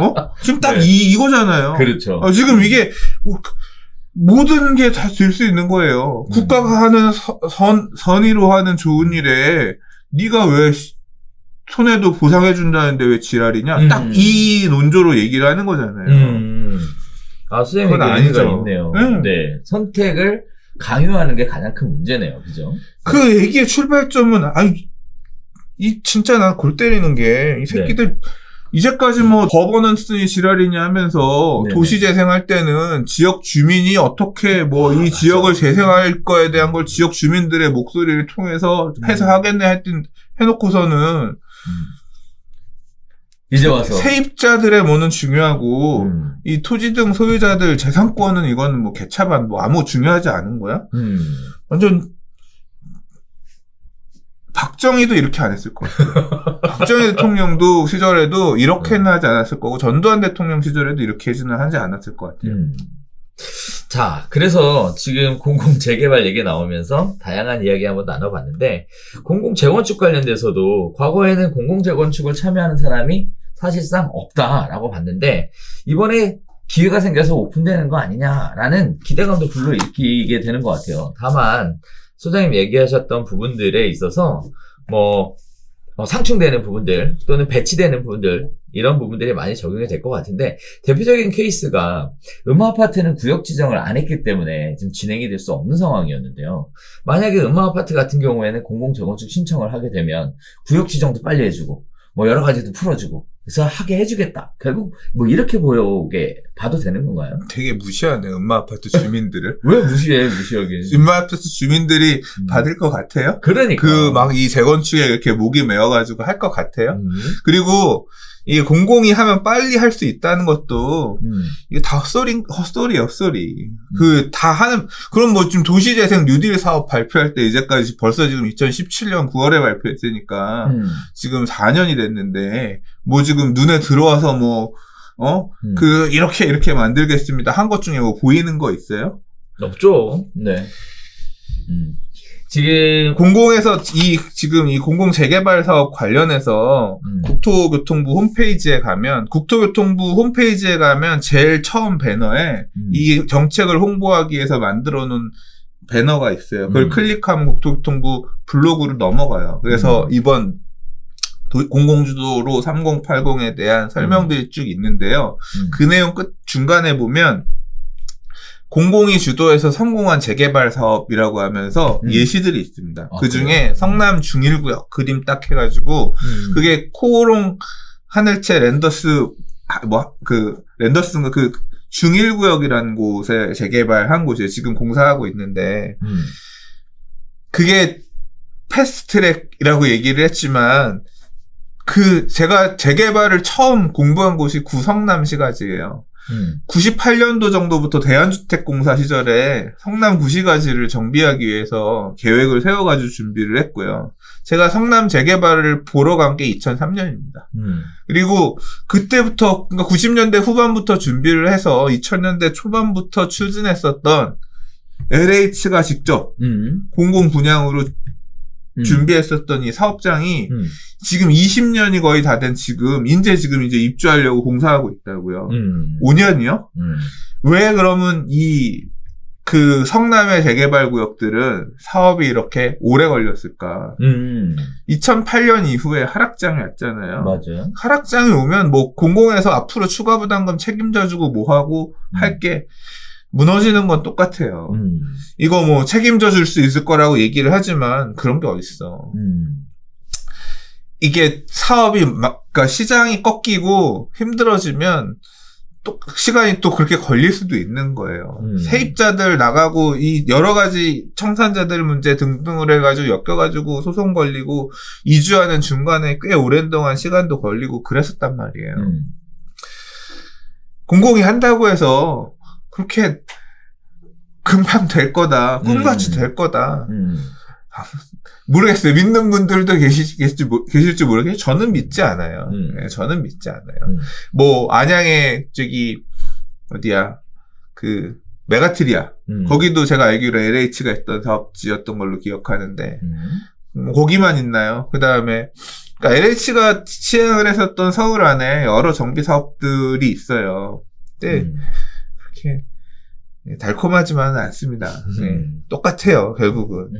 지금 딱 네. 이거잖아요. 그렇죠. 지금 이게 모든 게 다 될 수 있는 거예요. 국가가 하는 선의로 하는 좋은 일에 네가 왜 손해도 보상해 준다는데 왜 지랄이냐? 딱 이 논조로 얘기를 하는 거잖아요. 선생님 그건 얘기가 아니죠. 있네요. 네, 선택을 강요하는 게 가장 큰 문제네요, 그죠? 그 얘기의 출발점은 진짜 난 골 때리는 게, 이 새끼들, 이제까지 뭐, 거버넌스니 지랄이냐 하면서, 네네. 도시 재생할 때는 지역 주민이 어떻게 이 지역을 재생할 거에 대한 걸 지역 주민들의 목소리를 통해서 해서 하겠네 했던, 해놓고서는, 이제 와서. 세입자들의 뭐는 중요하고, 이 토지 등 소유자들 재산권은 이거는 뭐 개차반 아무 중요하지 않은 거야? 완전, 박정희도 이렇게 안 했을 거예요. 박정희 대통령도 시절에도 이렇게는 하지 않았을 거고, 전두환 대통령 시절에도 이렇게는 하지 않았을 것 같아요. 자, 그래서 지금 공공 재개발 얘기 나오면서 다양한 이야기 한번 나눠봤는데, 공공 재건축 관련돼서도 과거에는 공공 재건축을 참여하는 사람이 사실상 없다라고 봤는데, 이번에 기회가 생겨서 오픈되는 거 아니냐라는 기대감도 불러일으키게 되는 것 같아요. 다만 소장님 얘기하셨던 부분들에 있어서 상충되는 부분들 또는 배치되는 부분들, 이런 부분들이 많이 적용이 될 것 같은데, 대표적인 케이스가 음마아파트는 구역 지정을 안 했기 때문에 지금 진행이 될 수 없는 상황이었는데요. 만약에 음마아파트 같은 경우에는 공공재건축 신청을 하게 되면 구역 지정도 빨리 해주고 여러 가지도 풀어주고 그래서 하게 해주겠다. 결국 이렇게 봐도 되는 건가요? 되게 무시하네, 음마아파트 주민들을. 왜 무시하게? 음마아파트 주민들이 받을 것 같아요? 그러니까. 이 재건축에 이렇게 목이 메어가지고 할 것 같아요? 그리고, 이게 공공이 하면 빨리 할 수 있다는 것도, 이게 다 헛소리. 그럼 지금 도시재생 뉴딜 사업 발표할 때 이제까지 벌써 지금 2017년 9월에 발표했으니까, 지금 4년이 됐는데, 지금 눈에 들어와서 이렇게 만들겠습니다. 한 것 중에 보이는 거 있어요? 없죠. 네. 지금 공공에서 지금 이 공공 재개발 사업 관련해서 국토교통부 홈페이지에 가면 제일 처음 배너에 이 정책을 홍보하기 위해서 만들어 놓은 배너가 있어요. 그걸 클릭하면 국토교통부 블로그로 넘어가요. 그래서 이번 공공주도로 3080에 대한 설명들이 쭉 있는데요. 그 내용 중간에 보면 공공이 주도해서 성공한 재개발 사업이라고 하면서 예시들이 있습니다. 그 중에 성남 중일구역 그림 딱 해가지고 그게 코오롱 하늘채 랜더스인가 그 중일구역이라는 곳에 재개발한 곳이에요. 지금 공사하고 있는데 그게 패스트트랙이라고 얘기를 했지만 제가 재개발을 처음 공부한 곳이 구성남 시가지예요. 98년도 정도부터 대한주택공사 시절에 성남 구시가지를 정비하기 위해서 계획을 세워가지고 준비를 했고요. 제가 성남 재개발을 보러 간 게 2003년입니다. 그리고 그때부터, 그러니까 90년대 후반부터 준비를 해서 2000년대 초반부터 추진했었던 LH가 직접 공공 분양으로 준비했었던 이 사업장이 지금 20년이 거의 다 된 지금 이제 입주하려고 공사하고 있다고요. 5년이요? 왜 그러면 그 성남의 재개발 구역들은 사업이 이렇게 오래 걸렸을까? 2008년 이후에 하락장이 왔잖아요. 맞아요. 하락장이 오면 뭐 공공에서 앞으로 추가 부담금 책임져주고 뭐 하고 할 게 무너지는 건 똑같아요. 이거 뭐 책임져 줄 수 있을 거라고 얘기를 하지만 그런 게 어딨어. 이게 사업이 그러니까 시장이 꺾이고 힘들어지면 또 시간이 또 그렇게 걸릴 수도 있는 거예요. 세입자들 나가고 이 여러 가지 청산자들 문제 등등을 해가지고 엮여가지고 소송 걸리고 이주하는 중간에 꽤 오랜 동안 시간도 걸리고 그랬었단 말이에요. 공공이 한다고 해서 그렇게 금방 될 거다. 꿈같이 될 거다. 모르겠어요. 믿는 분들도 계실지 모르겠어요. 저는 믿지 않아요. 네, 저는 믿지 않아요. 뭐, 안양에, 어디야, 메가트리아. 거기도 제가 알기로 LH가 했던 사업지였던 걸로 기억하는데, 거기만 있나요? 그 다음에, 그러니까 LH가 시행을 했었던 서울 안에 여러 정비 사업들이 있어요. 근데, 그렇게, 달콤하지만은 않습니다. 네, 똑같아요, 결국은.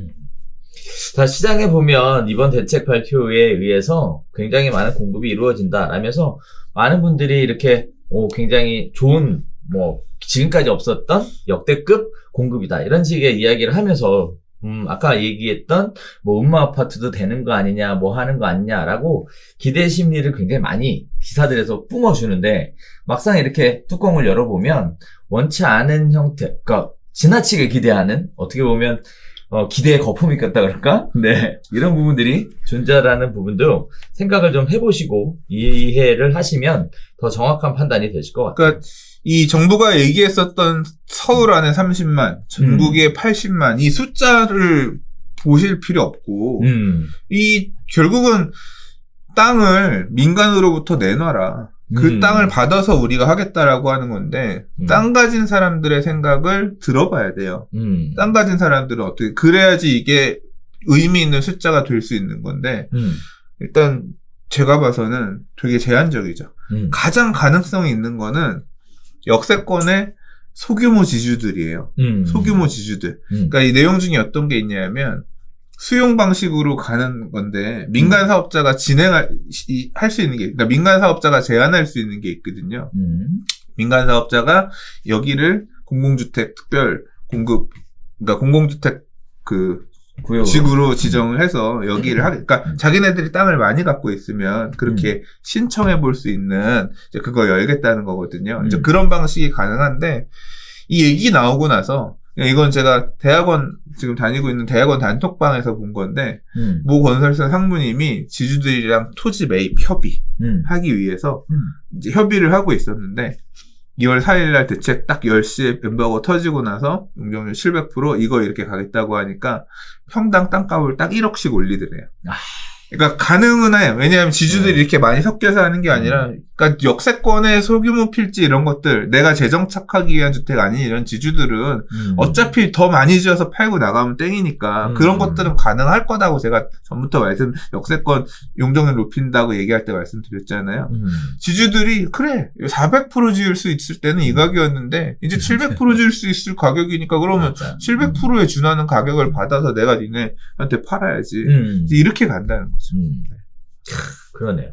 자, 시장에 보면 이번 대책 발표에 의해서 굉장히 많은 공급이 이루어진다라면서 많은 분들이 이렇게 굉장히 좋은 지금까지 없었던 역대급 공급이다 이런 식의 이야기를 하면서 아까 얘기했던 음마 아파트도 되는 거 아니냐 하는 거 아니냐라고 기대 심리를 굉장히 많이 기사들에서 뿜어주는데 막상 이렇게 뚜껑을 열어보면 원치 않은 형태, 그러니까 지나치게 기대하는 어떻게 보면 기대의 거품이 꼈다 그럴까? 네. 이런 부분들이 존재하는 부분도 생각을 좀 해보시고 이해를 하시면 더 정확한 판단이 되실 것 같아요. 그러니까 이 정부가 얘기했었던 서울 안에 30만, 전국에 80만 이 숫자를 보실 필요 없고 결국은 땅을 민간으로부터 내놔라. 그 땅을 받아서 우리가 하겠다라고 하는 건데 땅 가진 사람들의 생각을 들어봐야 돼요. 땅 가진 사람들은 어떻게 그래야지 이게 의미 있는 숫자가 될 수 있는 건데 일단 제가 봐서는 되게 제한적이죠. 가장 가능성이 있는 거는 역세권의 소규모 지주들이에요. 소규모 지주들. 그러니까 이 내용 중에 어떤 게 있냐면 수용 방식으로 가는 건데 민간 사업자가 할 수 있는 게 그러니까 민간 사업자가 제한할 수 있는 게 있거든요. 민간 사업자가 여기를 공공주택 특별 공급 그러니까 공공주택 지구로 지정을 해서 여기를 그러니까 자기네들이 땅을 많이 갖고 있으면 그렇게 신청해 볼 수 있는 이제 그거 열겠다는 거거든요. 이제 그런 방식이 가능한데 이 얘기 나오고 나서 이건 제가 지금 다니고 있는 대학원 단톡방에서 본 건데, 모 건설사 상무님이 지주들이랑 토지 매입 하기 위해서 이제 협의를 하고 있었는데, 2월 4일날 대책 딱 10시에 엠버거 터지고 나서 용적률 700% 이거 이렇게 가겠다고 하니까 평당 땅값을 딱 1억씩 올리더래요. 그러니까 가능은 해요. 왜냐하면 지주들이 이렇게 많이 섞여서 하는 게 아니라, 그러니까 역세권의 소규모 필지 이런 것들, 내가 재정착하기 위한 주택 아닌 이런 지주들은 어차피 더 많이 지어서 팔고 나가면 땡이니까 그런 것들은 가능할 거다고 제가 전부터 역세권 용적률 높인다고 얘기할 때 말씀드렸잖아요. 지주들이 그래 400% 지을 수 있을 때는 이 가격이었는데 이제 700% 지을 수 있을 가격이니까 그러면 700%에 준하는 가격을 받아서 내가 니네한테 팔아야지. 이렇게 간다는 거죠. 그러네요.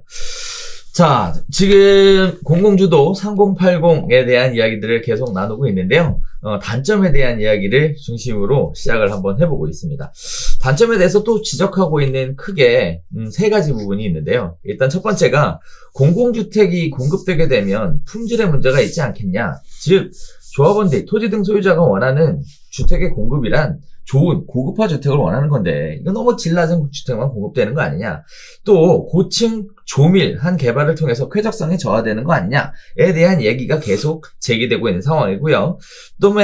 자, 지금 공공주도 3080에 대한 이야기들을 계속 나누고 있는데요. 단점에 대한 이야기를 중심으로 시작을 한번 해보고 있습니다. 단점에 대해서 또 지적하고 있는 크게 세 가지 부분이 있는데요. 일단 첫 번째가 공공주택이 공급되게 되면 품질의 문제가 있지 않겠냐. 즉 조합원 등 토지 등 소유자가 원하는 주택의 공급이란 좋은 고급화 주택을 원하는 건데 이거 너무 질 낮은 주택만 공급되는 거 아니냐. 또 고층 조밀한 개발을 통해서 쾌적성이 저하되는 거 아니냐에 대한 얘기가 계속 제기되고 있는 상황이고요. 또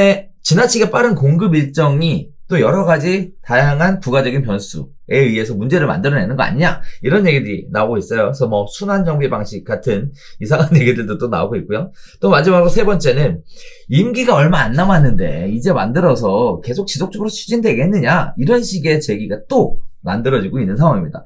지나치게 빠른 공급 일정이 또 여러 가지 다양한 부가적인 변수에 의해서 문제를 만들어내는 거 아니냐 이런 얘기들이 나오고 있어요. 그래서 순환 정비 방식 같은 이상한 얘기들도 또 나오고 있고요. 또 마지막으로 세 번째는 임기가 얼마 안 남았는데 이제 만들어서 계속 지속적으로 추진되겠느냐 이런 식의 제기가 또 만들어지고 있는 상황입니다.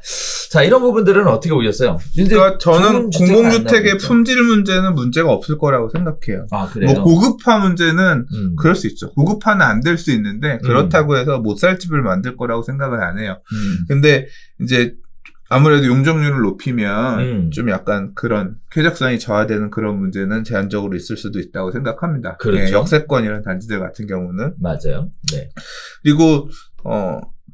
자, 이런 부분들은 어떻게 보셨어요? 그러니까 저는 공공주택의 품질 문제는 문제가 없을 거라고 생각해요. 아, 그래요? 뭐 고급화 문제는 그럴 수 있죠. 고급화는 안 될 수 있는데 그렇다고 해서 못 살 집을 만들 거라고 생각은 안 해요. 근데 이제 아무래도 용적률을 높이면 좀 약간 그런 쾌적성이 저하되는 그런 문제는 제한적으로 있을 수도 있다고 생각합니다. 그렇죠. 예, 역세권 단지들 같은 경우는. 맞아요. 네. 그리고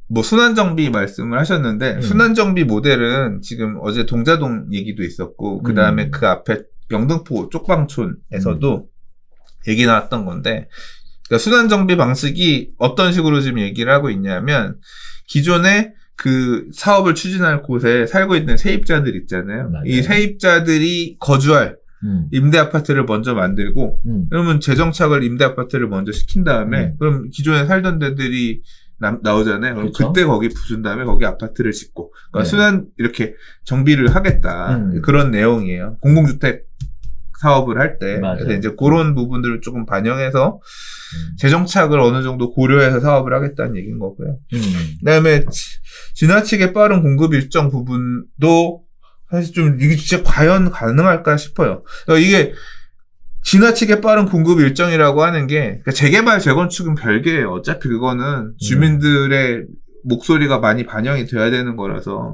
뭐 순환정비 말씀을 하셨는데 순환정비 모델은 지금 어제 동자동 얘기도 있었고 그 다음에 그 앞에 영등포 쪽방촌에서도 얘기 나왔던 건데, 그러니까 순환정비 방식이 어떤 식으로 지금 얘기를 하고 있냐면 기존에 그 사업을 추진할 곳에 살고 있는 세입자들 있잖아요. 맞아요. 이 세입자들이 거주할 임대 아파트를 먼저 만들고 그러면 재정착을 임대 아파트를 먼저 시킨 다음에 그럼 기존에 살던 데들이 나오잖아요. 그럼 그쵸? 그때 거기 부순 다음에 거기 아파트를 짓고 그러니까 네. 순환 이렇게 정비를 하겠다 그런 내용이에요. 공공주택 사업을 할 때. 그래서 이제 그런 부분들을 조금 반영해서 재정착을 어느 정도 고려해서 사업을 하겠다는 얘기인 거고요. 그다음에 지나치게 빠른 공급 일정 부분도 사실 좀 이게 진짜 과연 가능할까 싶어요. 그러니까 이게 지나치게 빠른 공급 일정이라고 하는 게 그러니까 재개발 재건축은 별개예요. 어차피 그거는 주민들의 목소리가 많이 반영이 돼야 되는 거라서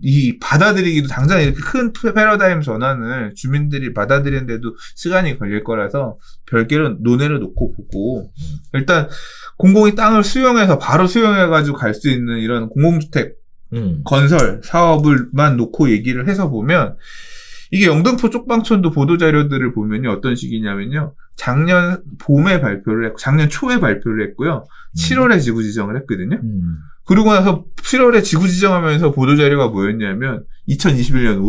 이 받아들이기도 당장 이렇게 큰 패러다임 전환을 주민들이 받아들이는데도 시간이 걸릴 거라서 별개로 논의를 놓고 보고 일단 공공이 땅을 수용해서 바로 수용해가지고 갈 수 있는 이런 공공주택 건설 사업을만 놓고 얘기를 해서 보면 이게 영등포 쪽방촌도 보도자료들을 보면요. 어떤 식이냐면요. 작년 봄에 발표를 했고, 작년 초에 발표를 했고요. 7월에 지구 지정을 했거든요. 그러고 나서 7월에 지구 지정하면서 보도자료가 뭐였냐면, 2021년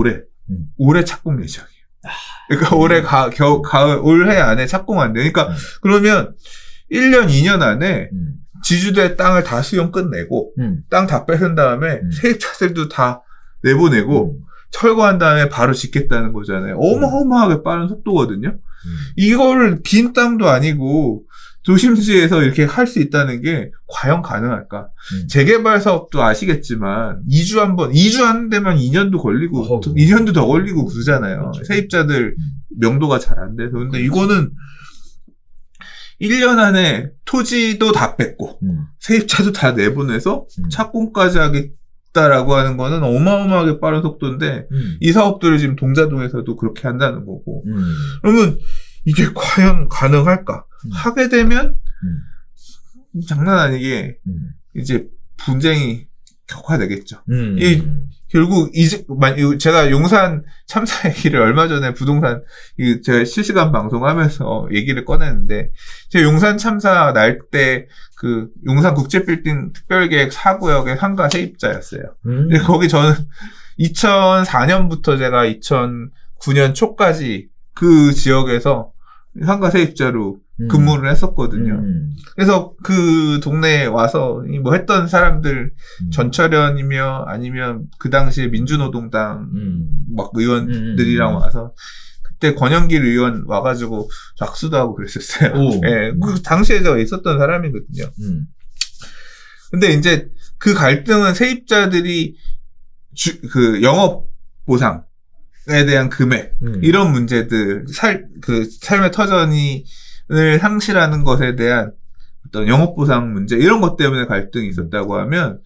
올해 착공 예정이에요. 그러니까 올해 가을, 올해 안에 착공한대. 그러니까, 그러면 1년, 2년 안에 지주대 땅을 다 수용 끝내고, 땅 다 뺏은 다음에 세입자들도 다 내보내고, 철거한 다음에 바로 짓겠다는 거잖아요. 어마어마하게 빠른 속도거든요. 이거를 빈 땅도 아니고 도심지에서 이렇게 할 수 있다는 게 과연 가능할까? 재개발 사업도 아시겠지만 2주 하는 데만 2년도 걸리고 2년도 더 걸리고 그러잖아요. 그렇죠. 세입자들 명도가 잘 안 돼서. 근데 이거는 1년 안에 토지도 다 뺏고 세입자도 다 내보내서 착공까지 하겠다라고 하는 거는 어마어마하게 빠른 속도인데 이 사업들을 지금 동자동에서도 그렇게 한다는 거고. 그러면 이게 과연 가능할까? 하게 되면 장난 아니게 이제 분쟁이 격화되겠죠. 결국 제가 용산 참사 얘기를 얼마 전에 부동산 제가 실시간 방송하면서 얘기를 꺼냈는데 제가 용산 참사 날 때 그 용산 국제빌딩 특별계획 4구역의 상가 세입자였어요. 근데 거기 저는 2004년부터 제가 2009년 초까지 그 지역에서 상가 세입자로 근무를 했었거든요. 그래서 그 동네에 와서 뭐 했던 사람들 전철현이며 아니면 그 당시에 민주노동당 막 의원들이랑 와서 그때 권영길 의원 와가지고 악수도 하고 그랬었어요. 예, 그 당시에 제가 있었던 사람이거든요. 근데 이제 그 갈등은 세입자들이 그 영업 보상에 대한 금액 이런 문제들 삶의 터전을 상실하는 것에 대한 어떤 영업보상 문제 이런 것 때문에 갈등이 있었다고 하면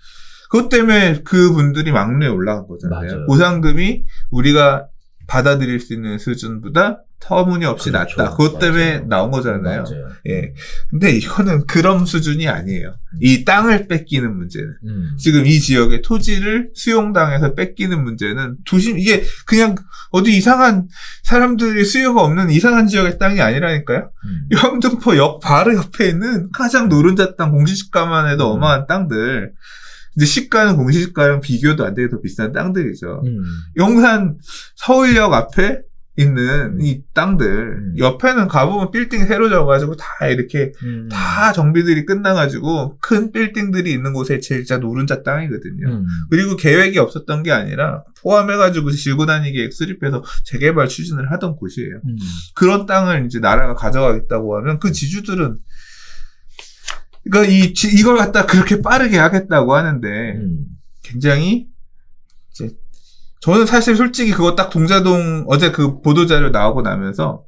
그것 때문에 그분들이 막내에 올라간 거잖아요. 맞아요. 보상금이 우리가 받아들일 수 있는 수준보다 터무니없이 그렇죠. 낮다. 그것 때문에 맞아요. 나온 거잖아요. 맞아요. 예. 근데 이거는 그런 수준이 아니에요. 이 땅을 뺏기는 문제는. 지금 이 지역의 토지를 수용당해서 뺏기는 문제는 이게 그냥 어디 이상한 사람들이 수요가 없는 이상한 지역의 땅이 아니라니까요. 영등포 역 바로 옆에 있는 가장 노른자 땅 공시지가만 해도 어마한 땅들. 근데 시가는 공시지가랑 비교도 안 되게 더 비싼 땅들이죠. 용산 서울역 앞에 있는 이 땅들 옆에는 가보면 빌딩 새로 져가지고 다 이렇게 다 정비들이 끝나가지고 큰 빌딩들이 있는 곳에 진짜 노른자 땅이거든요. 그리고 계획이 없었던 게 아니라 포함해가지고 지구 단위 계획 수립해서 재개발 추진을 하던 곳이에요. 그런 땅을 이제 나라가 가져가겠다고 하면 그 지주들은 그러니까 이걸 갖다 그렇게 빠르게 하겠다고 하는데 굉장히 이제 저는 사실 솔직히 그거 딱 동자동 어제 그 보도자료 나오고 나면서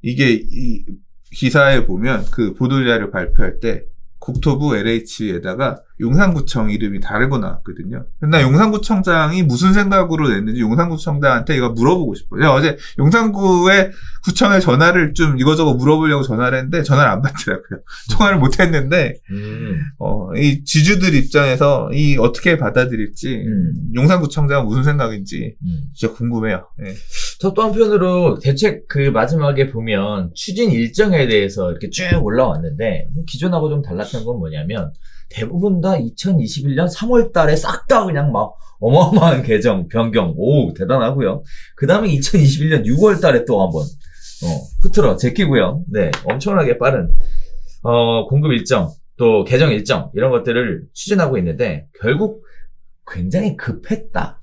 이게 이 기사에 보면 그 보도자료 발표할 때 국토부 LH에다가 용산구청 이름이 다르고 나왔거든요. 근데 용산구청장이 무슨 생각으로 냈는지 용산구청장한테 이거 물어보고 싶어요. 제가 어제 용산구의 구청에 전화를 좀 이거저거 물어보려고 전화를 했는데 전화를 안 받더라고요. 통화를 못 했는데 이 지주들 입장에서 이 어떻게 받아들일지 용산구청장은 무슨 생각인지 진짜 궁금해요. 네. 또 한편으로 대책 그 마지막에 보면 추진 일정에 대해서 이렇게 쭉 올라왔는데 기존하고 좀 달랐던 건 뭐냐면 대부분 다 2021년 3월 달에 싹 다 그냥 막 어마어마한 개정, 변경, 오, 대단하고요. 그 다음에 2021년 6월 달에 또 한번, 흐트러 제끼고요. 네, 엄청나게 빠른, 공급 일정, 또 개정 일정, 이런 것들을 추진하고 있는데, 결국 굉장히 급했다.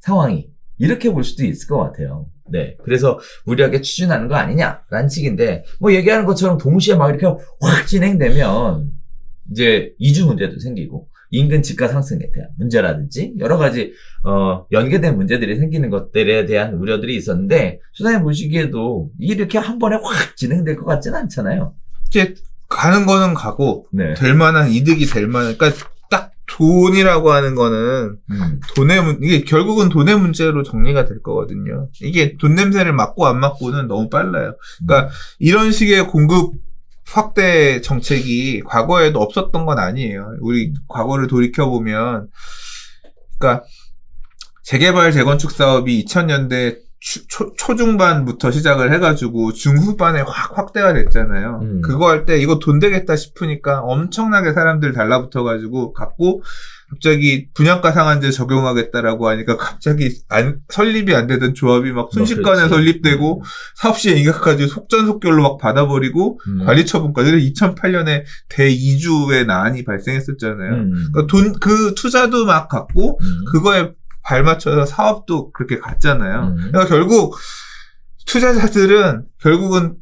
상황이. 이렇게 볼 수도 있을 것 같아요. 네. 그래서 무리하게 추진하는 거 아니냐라는 식인데, 뭐 얘기하는 것처럼 동시에 막 이렇게 확 진행되면, 이제 이주 문제도 생기고 인근 집가 상승에 대한 문제라든지 여러 가지 연계된 문제들이 생기는 것들에 대한 우려들이 있었는데 수사님 보시기에도 이렇게 한 번에 확 진행될 것 같지는 않잖아요. 이제 가는 거는 가고 네. 될 만한 이득이 될 만한 그러니까 딱 돈이라고 하는 거는 이게 결국은 돈의 문제로 정리가 될 거거든요. 이게 돈 냄새를 맡고 안 맡고는 너무 빨라요. 그러니까 이런 식의 공급 확대 정책이 과거에도 없었던 건 아니에요. 우리 과거를 돌이켜보면, 그러니까 재개발 재건축 사업이 2000년대 초중반부터 시작을 해가지고 중후반에 확 확대가 됐잖아요. 그거 할 때 이거 돈 되겠다 싶으니까 엄청나게 사람들 달라붙어가지고 갖고 갑자기 분양가 상한제 적용하겠다라고 하니까 갑자기 설립이 안 되던 조합이 막 순식간에 설립되고 사업시행 이격까지 속전속결로 막 받아버리고 관리 처분까지 2008년에 대이주의 난이 발생했었잖아요. 그러니까 그 투자도 막 갖고 그거에 발맞춰서 사업도 그렇게 갔잖아요. 그러니까 결국 투자자들은 결국은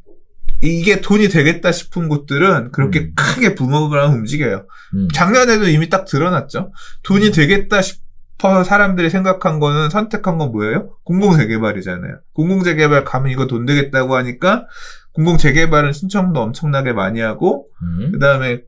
이게 돈이 되겠다 싶은 곳들은 그렇게 크게 붐업을 하면 움직여요. 작년에도 이미 딱 드러났죠. 돈이 되겠다 싶어 사람들이 생각한 거는 선택한 건 뭐예요? 공공재개발이잖아요. 공공재개발 가면 이거 돈 되겠다고 하니까 공공재개발은 신청도 엄청나게 많이 하고 그 다음에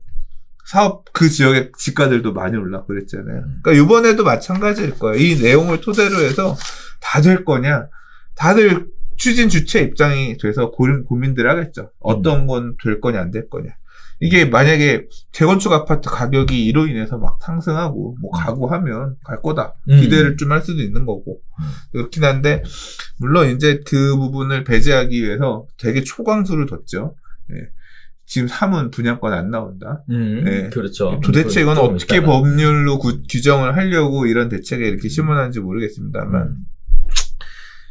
사업 그 지역의 집가들도 많이 올라 그랬잖아요. 그러니까 이번에도 마찬가지일 거예요. 이 내용을 토대로 해서 다 될 거냐? 다들 추진 주체 입장이 돼서 고민들 하겠죠. 어떤 건 될 거냐 안 될 거냐. 이게 만약에 재건축 아파트 가격이 이로 인해서 막 상승하고 뭐 가고 하면 갈 거다. 기대를 좀 할 수도 있는 거고. 그렇긴 한데 물론 이제 그 부분을 배제하기 위해서 되게 초강수를 뒀죠. 예. 지금 3은 분양권 안 나온다. 네. 그렇죠. 도대체 이건 어떻게 법률로 규정을 하려고 이런 대책에 이렇게 심어놨는지 모르겠습니다만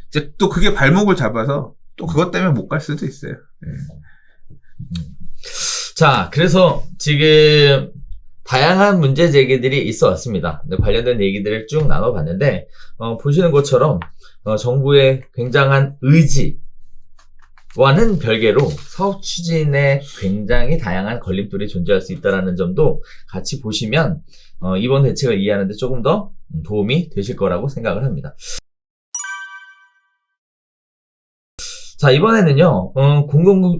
이제 또 그게 발목을 잡아서 또 그것 때문에 못 갈 수도 있어요. 네. 자, 그래서 지금 다양한 문제 제기들이 있어 왔습니다. 관련된 얘기들을 쭉 나눠봤는데 보시는 것처럼 정부의 굉장한 의지 와는 별개로 사업 추진에 굉장히 다양한 걸림돌이 존재할 수 있다는 점도 같이 보시면 이번 대책을 이해하는 데 조금 더 도움이 되실 거라고 생각을 합니다. 자, 이번에는요,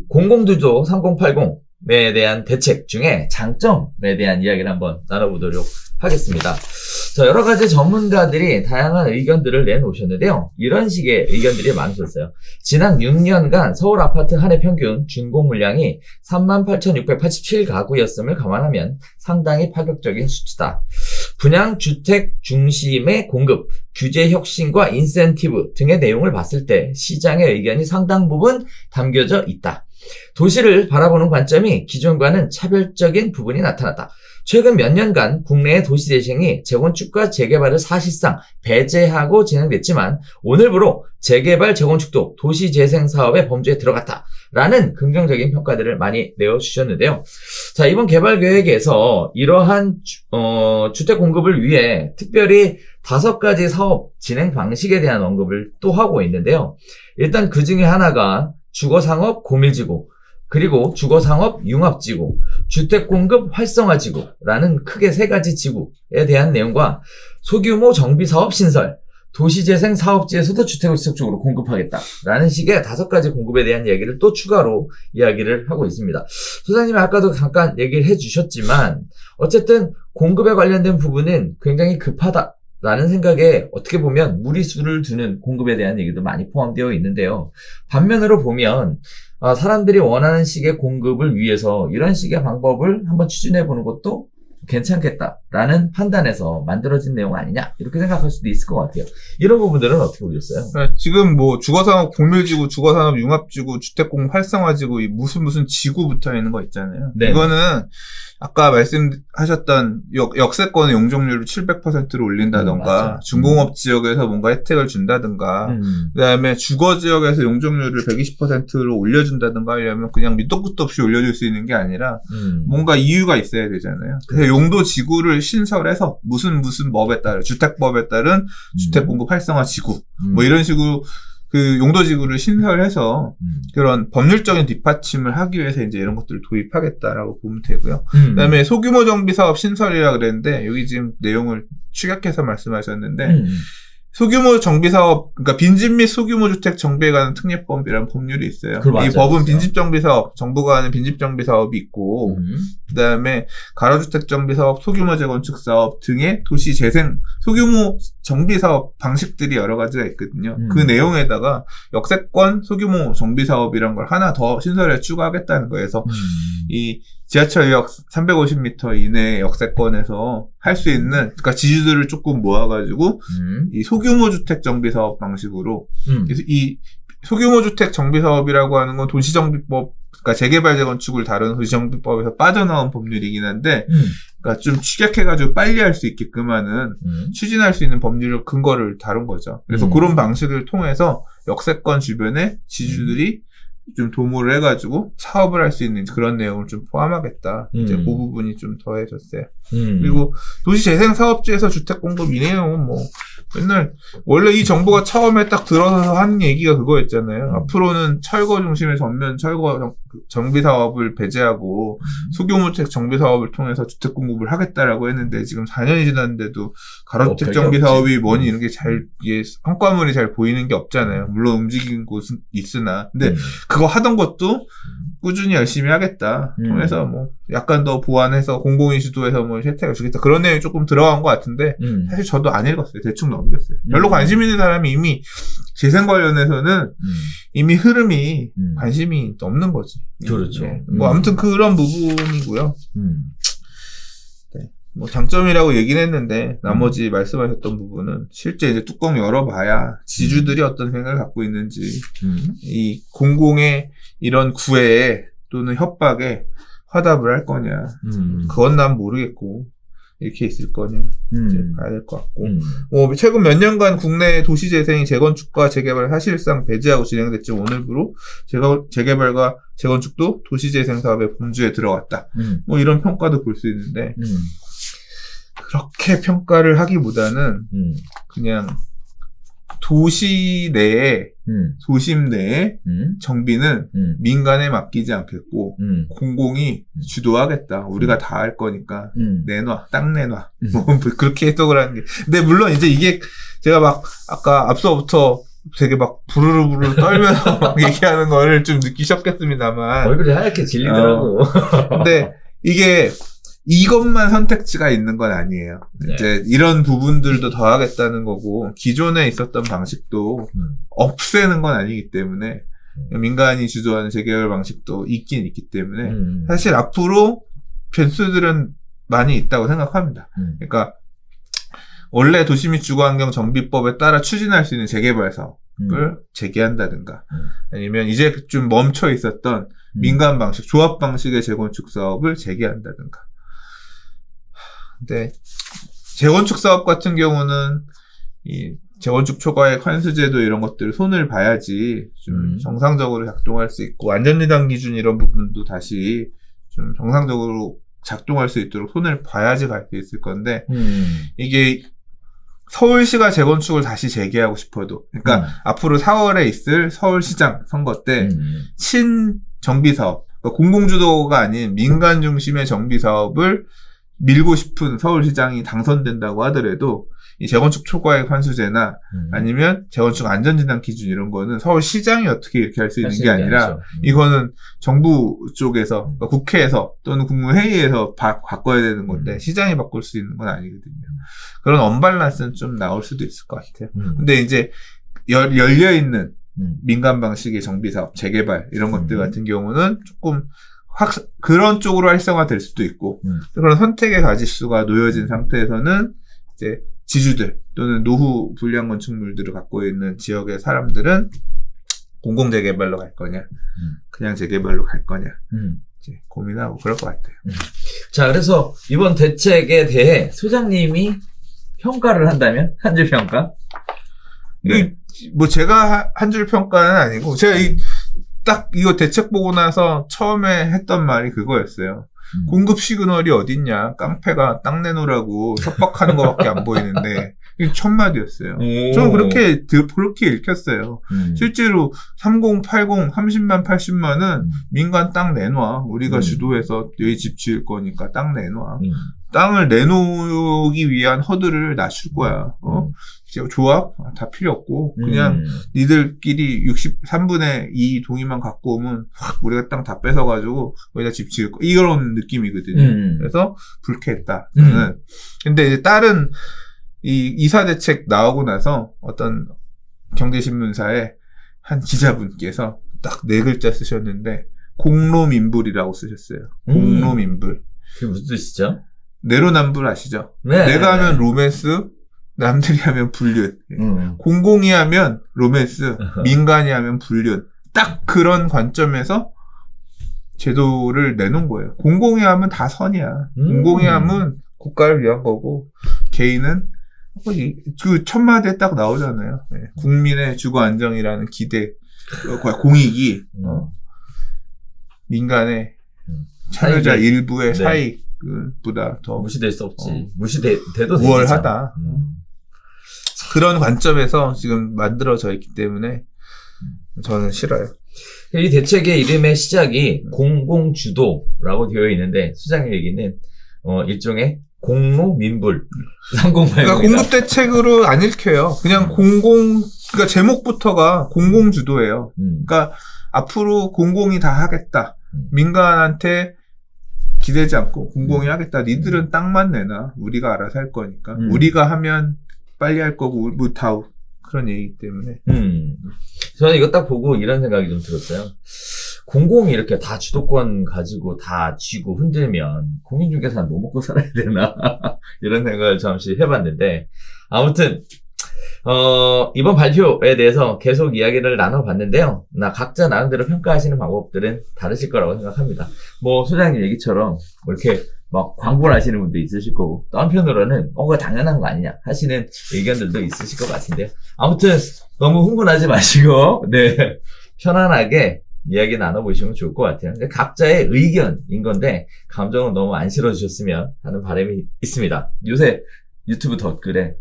공공구조 3080 대한 대책 중에 장점에 대한 이야기를 한번 나눠보도록 하겠습니다. 자, 여러 가지 전문가들이 다양한 의견들을 내놓으셨는데요. 이런 식의 의견들이 많으셨어요. 지난 6년간 서울 아파트 한 해 평균 준공 물량이 38,687가구였음을 감안하면 상당히 파격적인 수치다. 분양주택 중심의 공급, 규제 혁신과 인센티브 등의 내용을 봤을 때 시장의 의견이 상당 부분 담겨져 있다. 도시를 바라보는 관점이 기존과는 차별적인 부분이 나타났다. 최근 몇 년간 국내의 도시재생이 재건축과 재개발을 사실상 배제하고 진행됐지만 오늘부로 재개발, 재건축도 도시재생 사업의 범주에 들어갔다라는 긍정적인 평가들을 많이 내어주셨는데요. 자, 이번 개발계획에서 이러한 주택 공급을 위해 특별히 5가지 사업 진행 방식에 대한 언급을 또 하고 있는데요. 일단 그 중에 하나가 주거상업 고밀지구, 그리고 주거상업 융합지구, 주택공급 활성화지구라는 크게 3가지 지구에 대한 내용과 소규모 정비사업 신설, 도시재생 사업지에서도 주택을 지속적으로 공급하겠다라는 식의 5가지 공급에 대한 얘기를 또 추가로 이야기를 하고 있습니다. 소장님이 아까도 잠깐 얘기를 해주셨지만 어쨌든 공급에 관련된 부분은 굉장히 급하다라는 생각에 어떻게 보면 무리수를 두는 공급에 대한 얘기도 많이 포함되어 있는데요. 반면으로 보면 사람들이 원하는 식의 공급을 위해서 이런 식의 방법을 한번 추진해보는 것도 괜찮겠다라는 판단에서 만들어진 내용 아니냐 이렇게 생각할 수도 있을 것 같아요. 이런 부분들은 어떻게 보셨어요? 지금 뭐 주거산업 공밀지구, 주거산업 융합지구, 주택공급 활성화지구 무슨 지구 붙어 있는 거 있잖아요. 네. 이거는 아까 말씀하셨던 역세권의 용적률을 700%로 올린다던가 중공업 지역에서 뭔가 혜택을 준다던가 그다음에 주거 지역에서 용적률을 120%로 올려준다던가 이러면 그냥 밑도 끝도 없이 올려줄 수 있는 게 아니라 뭔가 이유가 있어야 되잖아요. 그래서 용도 지구를 신설해서 무슨 법에 따른 주택법에 따른 주택공급 활성화 지구 뭐 이런 식으로 그 용도지구를 신설해서 그런 법률적인 뒷받침을 하기 위해서 이제 이런 것들을 도입하겠다라고 보면 되고요. 그다음에 소규모 정비 사업 신설이라 그랬는데 여기 지금 내용을 축약해서 말씀하셨는데 소규모 정비 사업, 그러니까 빈집 및 소규모 주택 정비에 관한 특례법이라는 법률이 있어요. 이 법은 빈집 정비 사업, 정부가 하는 빈집 정비 사업이 있고, 그다음에 가로주택 정비 사업, 소규모 재건축 사업 등의 도시 재생, 소규모 정비 사업 방식들이 여러 가지가 있거든요. 그 내용에다가 역세권 소규모 정비 사업이란 걸 하나 더 신설해 추가하겠다는 거에서 이 지하철역 350m 이내 역세권에서 할 수 있는, 그러니까 지주들을 조금 모아가지고, 이 소규모 주택 정비 사업 방식으로, 그래서 이 소규모 주택 정비 사업이라고 하는 건 도시정비법, 그러니까 재개발 재건축을 다루는 도시정비법에서 빠져나온 법률이긴 한데, 그러니까 좀 축약해가지고 빨리 할 수 있게끔 하는, 추진할 수 있는 법률 근거를 다룬 거죠. 그래서 그런 방식을 통해서 역세권 주변에 지주들이 좀 도모를 해가지고 사업을 할 수 있는 그런 내용을 좀 포함하겠다. 이제 그 부분이 좀 더해졌어요. 그리고 도시재생사업지에서 주택공급 이 내용은 뭐 맨날 원래 이 정부가 처음에 딱 들어서서 하는 얘기가 그거였잖아요. 앞으로는 철거 중심의 전면 철거 정비사업을 배제하고 소규모주택 정비사업을 통해서 주택공급을 하겠다라고 했는데 지금 4년이 지났는데도 가로주택 정비사업이 뭐니 이런 게 이게 성과물이 잘 보이는 게 없잖아요. 물론 움직이는 곳은 있으나 근데 그거 하던 것도 꾸준히 열심히 하겠다. 통해서 뭐 약간 더 보완해서 공공이 주도해서 뭐 혜택을 주겠다. 그런 내용이 조금 들어간 것 같은데 사실 저도 안 읽었어요. 대충 넘겼어요. 별로 관심 있는 사람이 이미 재생 관련해서는 이미 흐름이 관심이 없는 거지. 그렇죠. 네. 뭐 아무튼 그런 부분이고요. 네. 뭐 장점이라고 얘기는 했는데 나머지 말씀하셨던 부분은 실제 이제 뚜껑 열어봐야 지주들이 어떤 생각을 갖고 있는지 이 공공의 이런 구애에 또는 협박에 화답을 할 거냐 그건 난 모르겠고 이렇게 있을 거냐 이제 봐야 될 것 같고 최근 몇 년간 국내 도시재생이 재건축과 재개발 사실상 배제하고 진행됐지만 오늘부로 재개발과 재건축도 도시재생 사업의 범주에 들어갔다. 뭐 이런 평가도 볼 수 있는데 그렇게 평가를 하기보다는 그냥 도시 내에 도심 내에 정비는 민간에 맡기지 않겠고 공공이 주도하겠다. 우리가 다 할 거니까 내놔, 땅 내놔. 뭐 그렇게 해석을 하는 게. 근데 물론 이제 이게 제가 막 아까 앞서부터 되게 막 부르르 떨면서 막 얘기하는 거를 좀 느끼셨겠습니다만. 얼굴이 하얗게 질리더라고. 근데 이게 이것만 선택지가 있는 건 아니에요. 네. 이제 이런 부분들도 더하겠다는 거고, 기존에 있었던 방식도 없애는 건 아니기 때문에, 민간이 주도하는 재개발 방식도 있긴 있기 때문에, 사실 앞으로 변수들은 많이 있다고 생각합니다. 그러니까, 원래 도시및 주거환경정비법에 따라 추진할 수 있는 재개발 사업을 재개한다든가, 아니면 이제 좀 멈춰 있었던 민간 방식, 조합 방식의 재건축 사업을 재개한다든가. 근데 재건축 사업 같은 경우는 이 재건축 초과액 환수제도 이런 것들을 손을 봐야지 좀 정상적으로 작동할 수 있고, 안전리단 기준 이런 부분도 다시 좀 정상적으로 작동할 수 있도록 손을 봐야지 갈 수 있을 건데, 이게 서울시가 재건축을 다시 재개하고 싶어도, 그러니까 앞으로 4월에 있을 서울시장 선거 때 친정비사업, 그러니까 공공주도가 아닌 민간 중심의 정비사업을 밀고 싶은 서울시장이 당선된다고 하더라도 이 재건축 초과액 환수제나 아니면 재건축 안전진단 기준 이런 거는 서울시장이 어떻게 이렇게 할 수 있는 게 아니라 이거는 정부 쪽에서, 그러니까 국회에서 또는 국무회의에서 바꿔야 되는 건데 시장이 바꿀 수 있는 건 아니거든요. 그런 언밸런스는 좀 나올 수도 있을 것 같아요. 근데 이제 열려있는 민간 방식의 정비사업, 재개발 이런 것들 같은 경우는 조금 그런 쪽으로 활성화될 수도 있고, 그런 선택의 가짓수가 놓여진 상태에서는 이제 지주들 또는 노후 불량 건축물들을 갖고 있는 지역의 사람들은 공공 재개발로 갈 거냐, 그냥 재개발로 갈 거냐, 이제 고민하고 그럴 것 같아요. 자, 그래서 이번 대책에 대해 소장님이 평가를 한다면, 한 줄 평가? 네. 뭐 제가 한 줄 평가는 아니고, 제가 딱 이거 대책 보고 나서 처음에 했던 말이 그거였어요. 공급 시그널이 어딨냐, 깡패가 땅 내놓으라고 협박하는 것밖에 안 보이는데, 이게 첫 마디였어요. 저는 그렇게 읽혔어요. 실제로 30, 80, 30만, 80만은 민간 땅 내놔. 우리가 주도해서 여기 집 지을 거니까 땅 내놔. 땅을 내놓기 위한 허들을 낮출 거야. 조합? 다 필요 없고, 그냥 니들끼리 63분의 2 동의만 갖고 오면 우리가 땅 다 뺏어가지고 거기다 집 지을 거. 이런 느낌이거든요. 그래서 불쾌했다. 근데 이제 다른 이 이사대책 나오고 나서 어떤 경제신문사에 한 기자분께서 딱 4글자 쓰셨는데, 공로민불이라고 쓰셨어요. 공로민불. 그게 무슨 뜻이죠? 내로남불 아시죠? 네. 내가 하면 로맨스, 남들이 하면 불륜. 공공이 하면 로맨스, 민간이 하면 불륜. 딱 그런 관점에서 제도를 내놓은 거예요. 공공이 하면 다 선이야. 공공이 하면 국가를 위한 거고, 개인은 그 첫 마디에 딱 나오잖아요. 네. 국민의 주거 안정이라는 기대, 공익이 민간의 참여자 일부의 사익보다 더 무시될 수 없지. 무시돼도 우월하다. 그런 관점에서 지금 만들어져 있기 때문에 저는 싫어요. 이 대책의 이름의 시작이 공공주도라고 되어 있는데, 수장의 얘기는 일종의 공로민불 308입니다. 그러니까 공급대책으로 안 읽혀요. 그냥 그러니까 제목부터가 공공주도예요. 그러니까 앞으로 공공이 다 하겠다. 민간한테 기대지 않고 공공이 하겠다. 니들은 땅만 내놔. 우리가 알아서 할 거니까. 우리가 하면 빨리 할 거고 못하고, 그런 얘기이기 때문에. 저는 이거 딱 보고 이런 생각이 좀 들었어요. 공공이 이렇게 다 주도권 가지고 다 쥐고 흔들면 공인중개사는 뭐 먹고 살아야 되나 이런 생각을 잠시 해봤는데, 아무튼 이번 발표에 대해서 계속 이야기를 나눠봤는데요. 각자 나름대로 평가하시는 방법들은 다르실 거라고 생각합니다. 뭐 소장님 얘기처럼 뭐 이렇게 막 광고를 하시는 분도 있으실 거고, 또 한편으로는 그거 당연한 거 아니냐 하시는 의견들도 있으실 것 같은데요. 아무튼 너무 흥분하지 마시고, 네, 편안하게 이야기 나눠보시면 좋을 것 같아요. 근데 각자의 의견인 건데 감정은 너무 안 실어주셨으면 하는 바람이 있습니다. 요새 유튜브 댓글에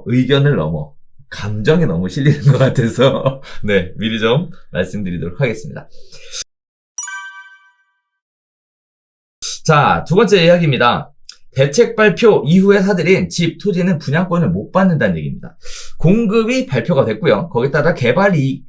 의견을 넘어 감정이 너무 실리는 것 같아서 네, 미리 좀 말씀드리도록 하겠습니다. 자, 두 번째 이야기입니다. 대책 발표 이후에 사들인 집, 토지는 분양권을 못 받는다는 얘기입니다. 공급이 발표가 됐고요. 거기에 따라 개발이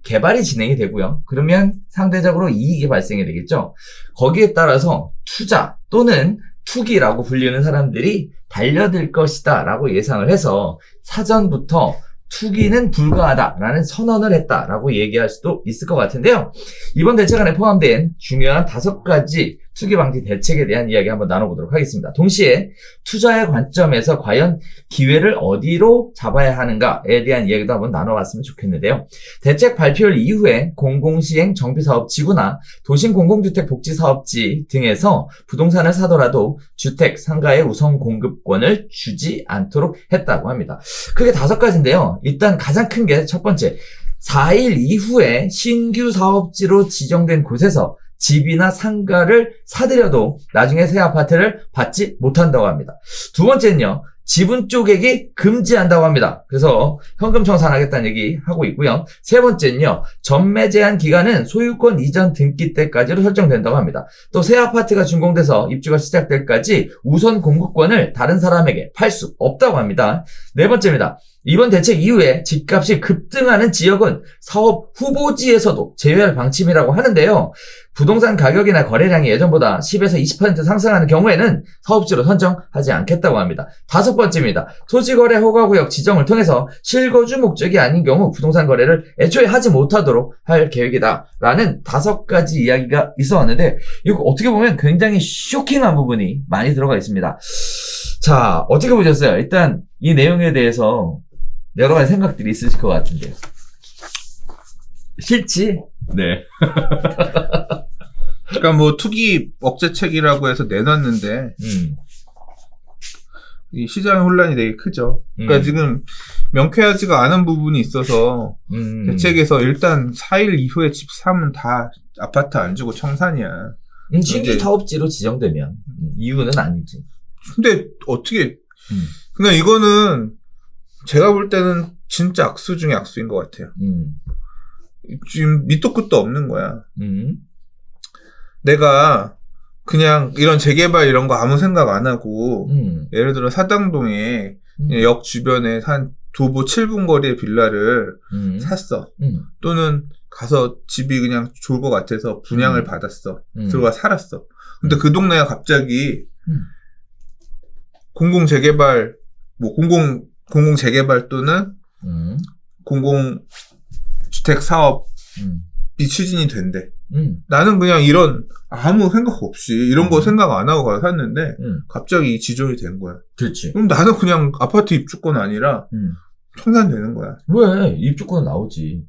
진행이 되고요. 그러면 상대적으로 이익이 발생이 되겠죠. 거기에 따라서 투자 또는 투기라고 불리는 사람들이 달려들 것이다 라고 예상을 해서 사전부터 투기는 불가하다라는 선언을 했다라고 얘기할 수도 있을 것 같은데요. 이번 대책안에 포함된 중요한 5가지 투기 방지 대책에 대한 이야기 한번 나눠보도록 하겠습니다. 동시에 투자의 관점에서 과연 기회를 어디로 잡아야 하는가에 대한 이야기도 한번 나눠봤으면 좋겠는데요. 대책 발표일 이후에 공공시행 정비사업지구나 도심 공공주택 복지사업지 등에서 부동산을 사더라도 주택, 상가의 우선 공급권을 주지 않도록 했다고 합니다. 크게 5가지인데요. 일단 가장 큰 게 첫 번째, 4일 이후에 신규 사업지로 지정된 곳에서 집이나 상가를 사들여도 나중에 새 아파트를 받지 못한다고 합니다. 두 번째는요, 지분 쪼개기 금지한다고 합니다. 그래서 현금 청산하겠다는 얘기 하고 있고요. 세 번째는요, 전매 제한 기간은 소유권 이전 등기 때까지로 설정된다고 합니다. 또 새 아파트가 준공돼서 입주가 시작될 때까지 우선 공급권을 다른 사람에게 팔 수 없다고 합니다. 네 번째입니다. 이번 대책 이후에 집값이 급등하는 지역은 사업 후보지에서도 제외할 방침이라고 하는데요. 부동산 가격이나 거래량이 예전보다 10에서 20% 상승하는 경우에는 사업지로 선정하지 않겠다고 합니다. 5번째입니다. 토지거래 허가구역 지정을 통해서 실거주 목적이 아닌 경우 부동산 거래를 애초에 하지 못하도록 할 계획이다 라는 5가지 이야기가 있어왔는데, 이거 어떻게 보면 굉장히 쇼킹한 부분이 많이 들어가 있습니다. 자, 어떻게 보셨어요? 일단 이 내용에 대해서 여러 가지 생각들이 있으실 것 같은데요. 싫지? 네. 그러니까 뭐 투기 억제책이라고 해서 내놨는데 이 시장의 혼란이 되게 크죠. 그러니까 지금 명쾌하지가 않은 부분이 있어서 대책에서 일단 4일 이후에 집 사면 다 아파트 안 주고 청산이야. 신규 사업지로 지정되면 이유는 아니지. 근데 어떻게 그냥 이거는 제가 볼 때는 진짜 악수 중에 악수인 것 같아요. 지금 밑도 끝도 없는 거야. 내가 그냥 이런 재개발 이런 거 아무 생각 안 하고 예를 들어 사당동에 역 주변에 한 도보 7분 거리의 빌라를 샀어. 또는 가서 집이 그냥 좋을 것 같아서 분양을 받았어. 들어가 살았어. 근데 그 동네가 갑자기 공공 재개발 또는 공공주택 사업이 추진이 된대. 나는 그냥 이런 아무 생각 없이 이런 거 생각 안 하고 가서 샀는데 갑자기 지정이 된 거야. 그렇지. 그럼 나는 그냥 아파트 입주권 아니라 청산되는 거야. 왜? 입주권은 나오지.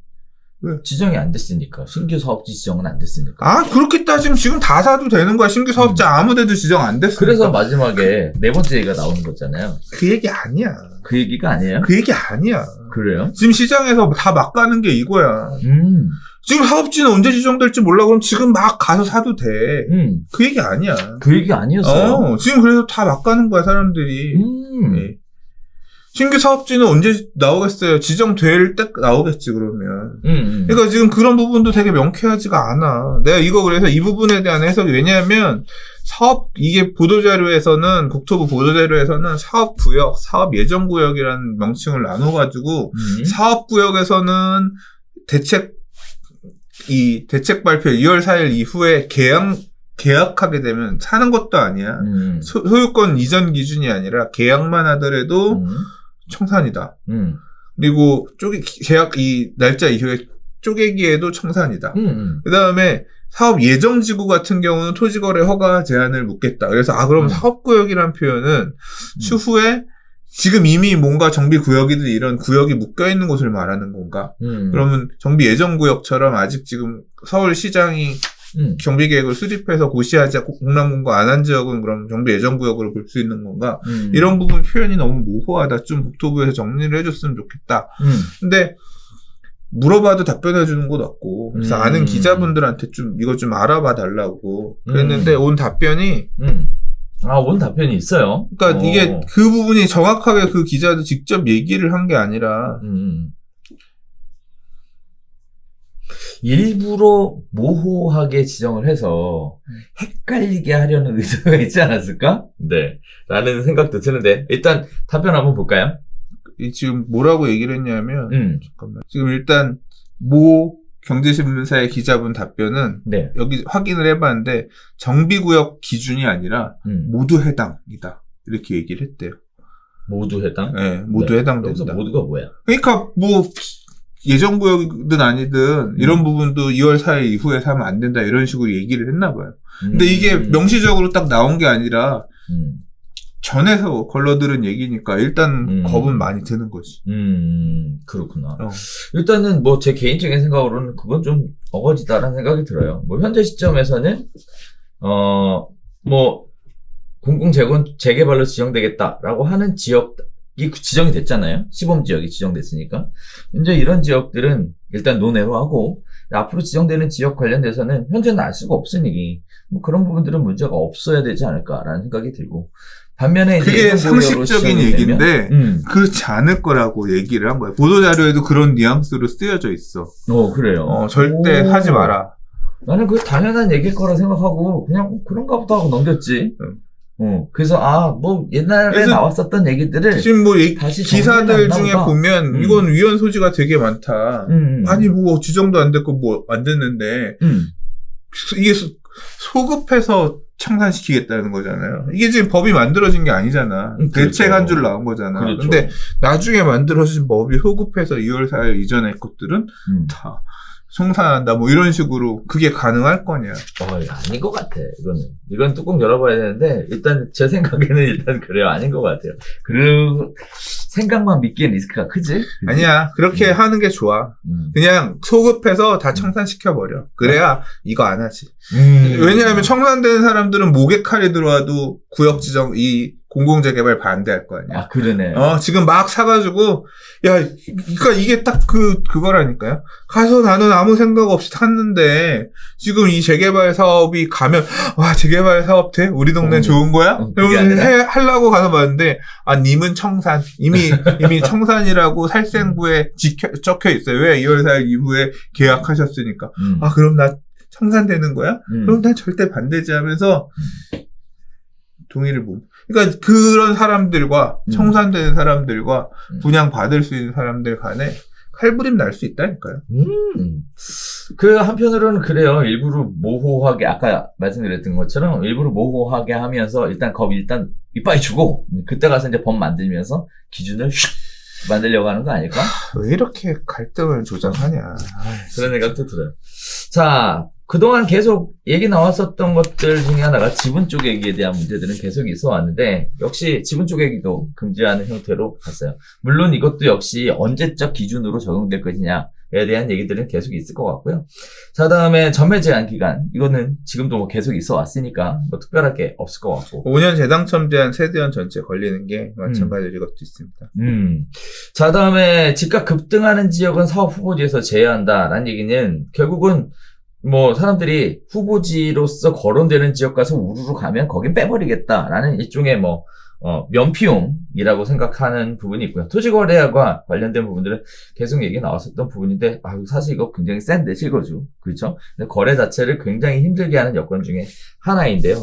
왜? 지정이 안 됐으니까. 신규 사업지 지정은 안 됐으니까. 아, 그렇게 따지면 지금 다 사도 되는 거야. 신규 사업자 아무 데도 지정 안 됐으니까. 그래서 마지막에 4번째 얘기가 나오는 거잖아요. 그 얘기 아니야. 그 얘기가 아니에요? 그 얘기 아니야. 그래요? 지금 시장에서 다 막 가는 게 이거야. 지금 사업지는 언제 지정될지 몰라. 그럼 지금 막 가서 사도 돼. 그 얘기 아니야. 그 얘기 아니었어요? 지금 그래서 다 막 가는 거야, 사람들이. 네. 신규 사업지는 언제 나오겠어요? 지정될 때 나오겠지, 그러면. 그러니까 지금 그런 부분도 되게 명쾌하지가 않아. 내가 이거 그래서 이 부분에 대한 해석이, 왜냐하면 이게 보도자료에서는, 국토부 보도자료에서는 사업구역, 사업예정구역이라는 명칭을 나눠가지고, 사업구역에서는 대책 발표 2월 4일 이후에 계약하게 되면 사는 것도 아니야. 소유권 이전 기준이 아니라 계약만 하더라도 청산이다. 그리고 계약 이 날짜 이후에 쪼개기에도 청산이다. 그 다음에 사업 예정지구 같은 경우는 토지거래 허가 제한을 묻겠다. 그래서 그럼 사업구역이라는 표현은 추후에 지금 이미 뭔가 정비구역이든 이런 구역이 묶여있는 곳을 말하는 건가? 그러면 정비 예정구역처럼 아직 지금 서울시장이 정비계획을 수립해서 고시하지 공람공고 안 한 지역은 그럼 정비 예정구역으로 볼 수 있는 건가? 이런 부분 표현이 너무 모호하다. 좀 국토부에서 정리를 해줬으면 좋겠다. 근데 물어봐도 답변해주는 곳 없고, 그래서 아는 기자분들한테 이거 좀 알아봐 달라고 그랬는데 온 답변이 온 답변이 있어요. 그러니까 이게 그 부분이 정확하게 그 기자도 직접 얘기를 한 게 아니라 일부러 모호하게 지정을 해서 헷갈리게 하려는 의도가 있지 않았을까? 네. 라는 생각도 드는데, 일단 답변 한번 볼까요? 지금 뭐라고 얘기를 했냐면, 잠깐만. 지금 일단, 모 경제신문사의 기자분 답변은, 네. 여기 확인을 해봤는데, 정비구역 기준이 아니라, 모두 해당이다. 이렇게 얘기를 했대요. 모두 해당? 네, 모두 네. 해당된다. 여기서 모두가 뭐야? 그러니까, 뭐, 예정구역이든 아니든, 이런 부분도 2월 4일 이후에 사면 안 된다, 이런 식으로 얘기를 했나 봐요. 근데 이게 명시적으로 딱 나온 게 아니라, 전에서 걸러들은 얘기니까 일단 겁은 많이 드는 거지. 그렇구나. 일단은 뭐 제 개인적인 생각으로는 그건 좀 어거지다라는 생각이 들어요. 뭐 현재 시점에서는 뭐 공공재개발로 지정되겠다라고 하는 지역이 지정이 됐잖아요. 시범 지역이 지정됐으니까. 이제 이런 지역들은 일단 논외로 하고 앞으로 지정되는 지역 관련돼서는 현재는 알 수가 없으니 뭐 그런 부분들은 문제가 없어야 되지 않을까라는 생각이 들고. 반면에 그게 상식적인 얘기인데 그렇지 않을 거라고 얘기를 한 거예요. 보도자료에도 그런 뉘앙스로 쓰여져 있어. 그래요. 절대 하지 마라. 나는 그 당연한 얘기일 거라 생각하고 그냥 그런가 보다 하고 넘겼지. 그래서 뭐 옛날에 나왔었던 얘기들을 지금 뭐 다시 기사들 중에 보면 이건 위헌 소지가 되게 많다. 아니 뭐 지정도 안 됐고 뭐 안 됐는데 이게 소급해서 청산시키겠다는 거잖아요. 이게 지금 법이 만들어진 게 아니잖아. 그렇죠. 대책 한 줄 나온 거잖아. 그렇죠. 근데 나중에 만들어진 법이 소급해서 2월 4일 이전의 것들은 다 청산한다. 뭐 이런 식으로 그게 가능할 거냐. 아닌 것 같아. 이건 뚜껑 열어봐야 되는데 일단 제 생각에는 일단 그래요. 아닌 것 같아요. 생각만 믿기엔 리스크가 크지? 아니야. 그렇게 하는 게 좋아. 그냥 소급해서 다 청산시켜버려. 그래야 이거 안 하지. 왜냐하면 청산되는 사람들은 목에 칼이 들어와도 구역 지정, 이 공공재개발 반대할 거 아니야. 그러네. 지금 막 사가지고, 그러니까 이게 딱 그거라니까요. 가서 나는 아무 생각 없이 탔는데, 지금 이 재개발 사업이 가면, 재개발 사업 돼? 우리 동네 좋은 거야? 하려고 가서 봤는데, 님은 청산. 이미 청산이라고 살생부에 적혀 있어요. 왜? 2월 4일 이후에 계약하셨으니까. 그럼 나 청산되는 거야? 그럼 난 절대 반대지 하면서, 동의를 못. 그러니까 그런 사람들과 청산되는 사람들과 분양받을 수 있는 사람들 간에 칼부림 날 수 있다니까요. 한편으로는 그래요. 일부러 모호하게 아까 말씀드렸던 것처럼 일부러 모호하게 하면서 일단 이빨이 주고 그때 가서 이제 법 만들면서 기준을 슉 만들려고 하는 거 아닐까? 왜 이렇게 갈등을 조장하냐. 그런 생각도 들어요. 자, 그동안 계속 얘기 나왔었던 것들 중에 하나가 지분 쪼개기에 대한 문제들은 계속 있어 왔는데 역시 지분 쪼개기도 금지하는 형태로 갔어요. 물론 이것도 역시 언제적 기준으로 적용될 것이냐에 대한 얘기들은 계속 있을 것 같고요. 자, 다음에 전매 제한 기간. 이거는 지금도 뭐 계속 있어 왔으니까 뭐 특별할 게 없을 것 같고. 5년 재당첨 제한 세대원 전체 걸리는 게 마찬가지일 것도 있습니다. 자, 다음에 집값 급등하는 지역은 사업 후보지에서 제외한다라는 얘기는 결국은 뭐 사람들이 후보지로서 거론되는 지역 가서 우르르 가면 거긴 빼버리겠다라는 일종의 면피용이라고 생각하는 부분이 있고요. 토지거래와 관련된 부분들은 계속 얘기 나왔었던 부분인데 사실 이거 굉장히 센데 실거주. 그렇죠? 거래 자체를 굉장히 힘들게 하는 여건 중에 하나인데요.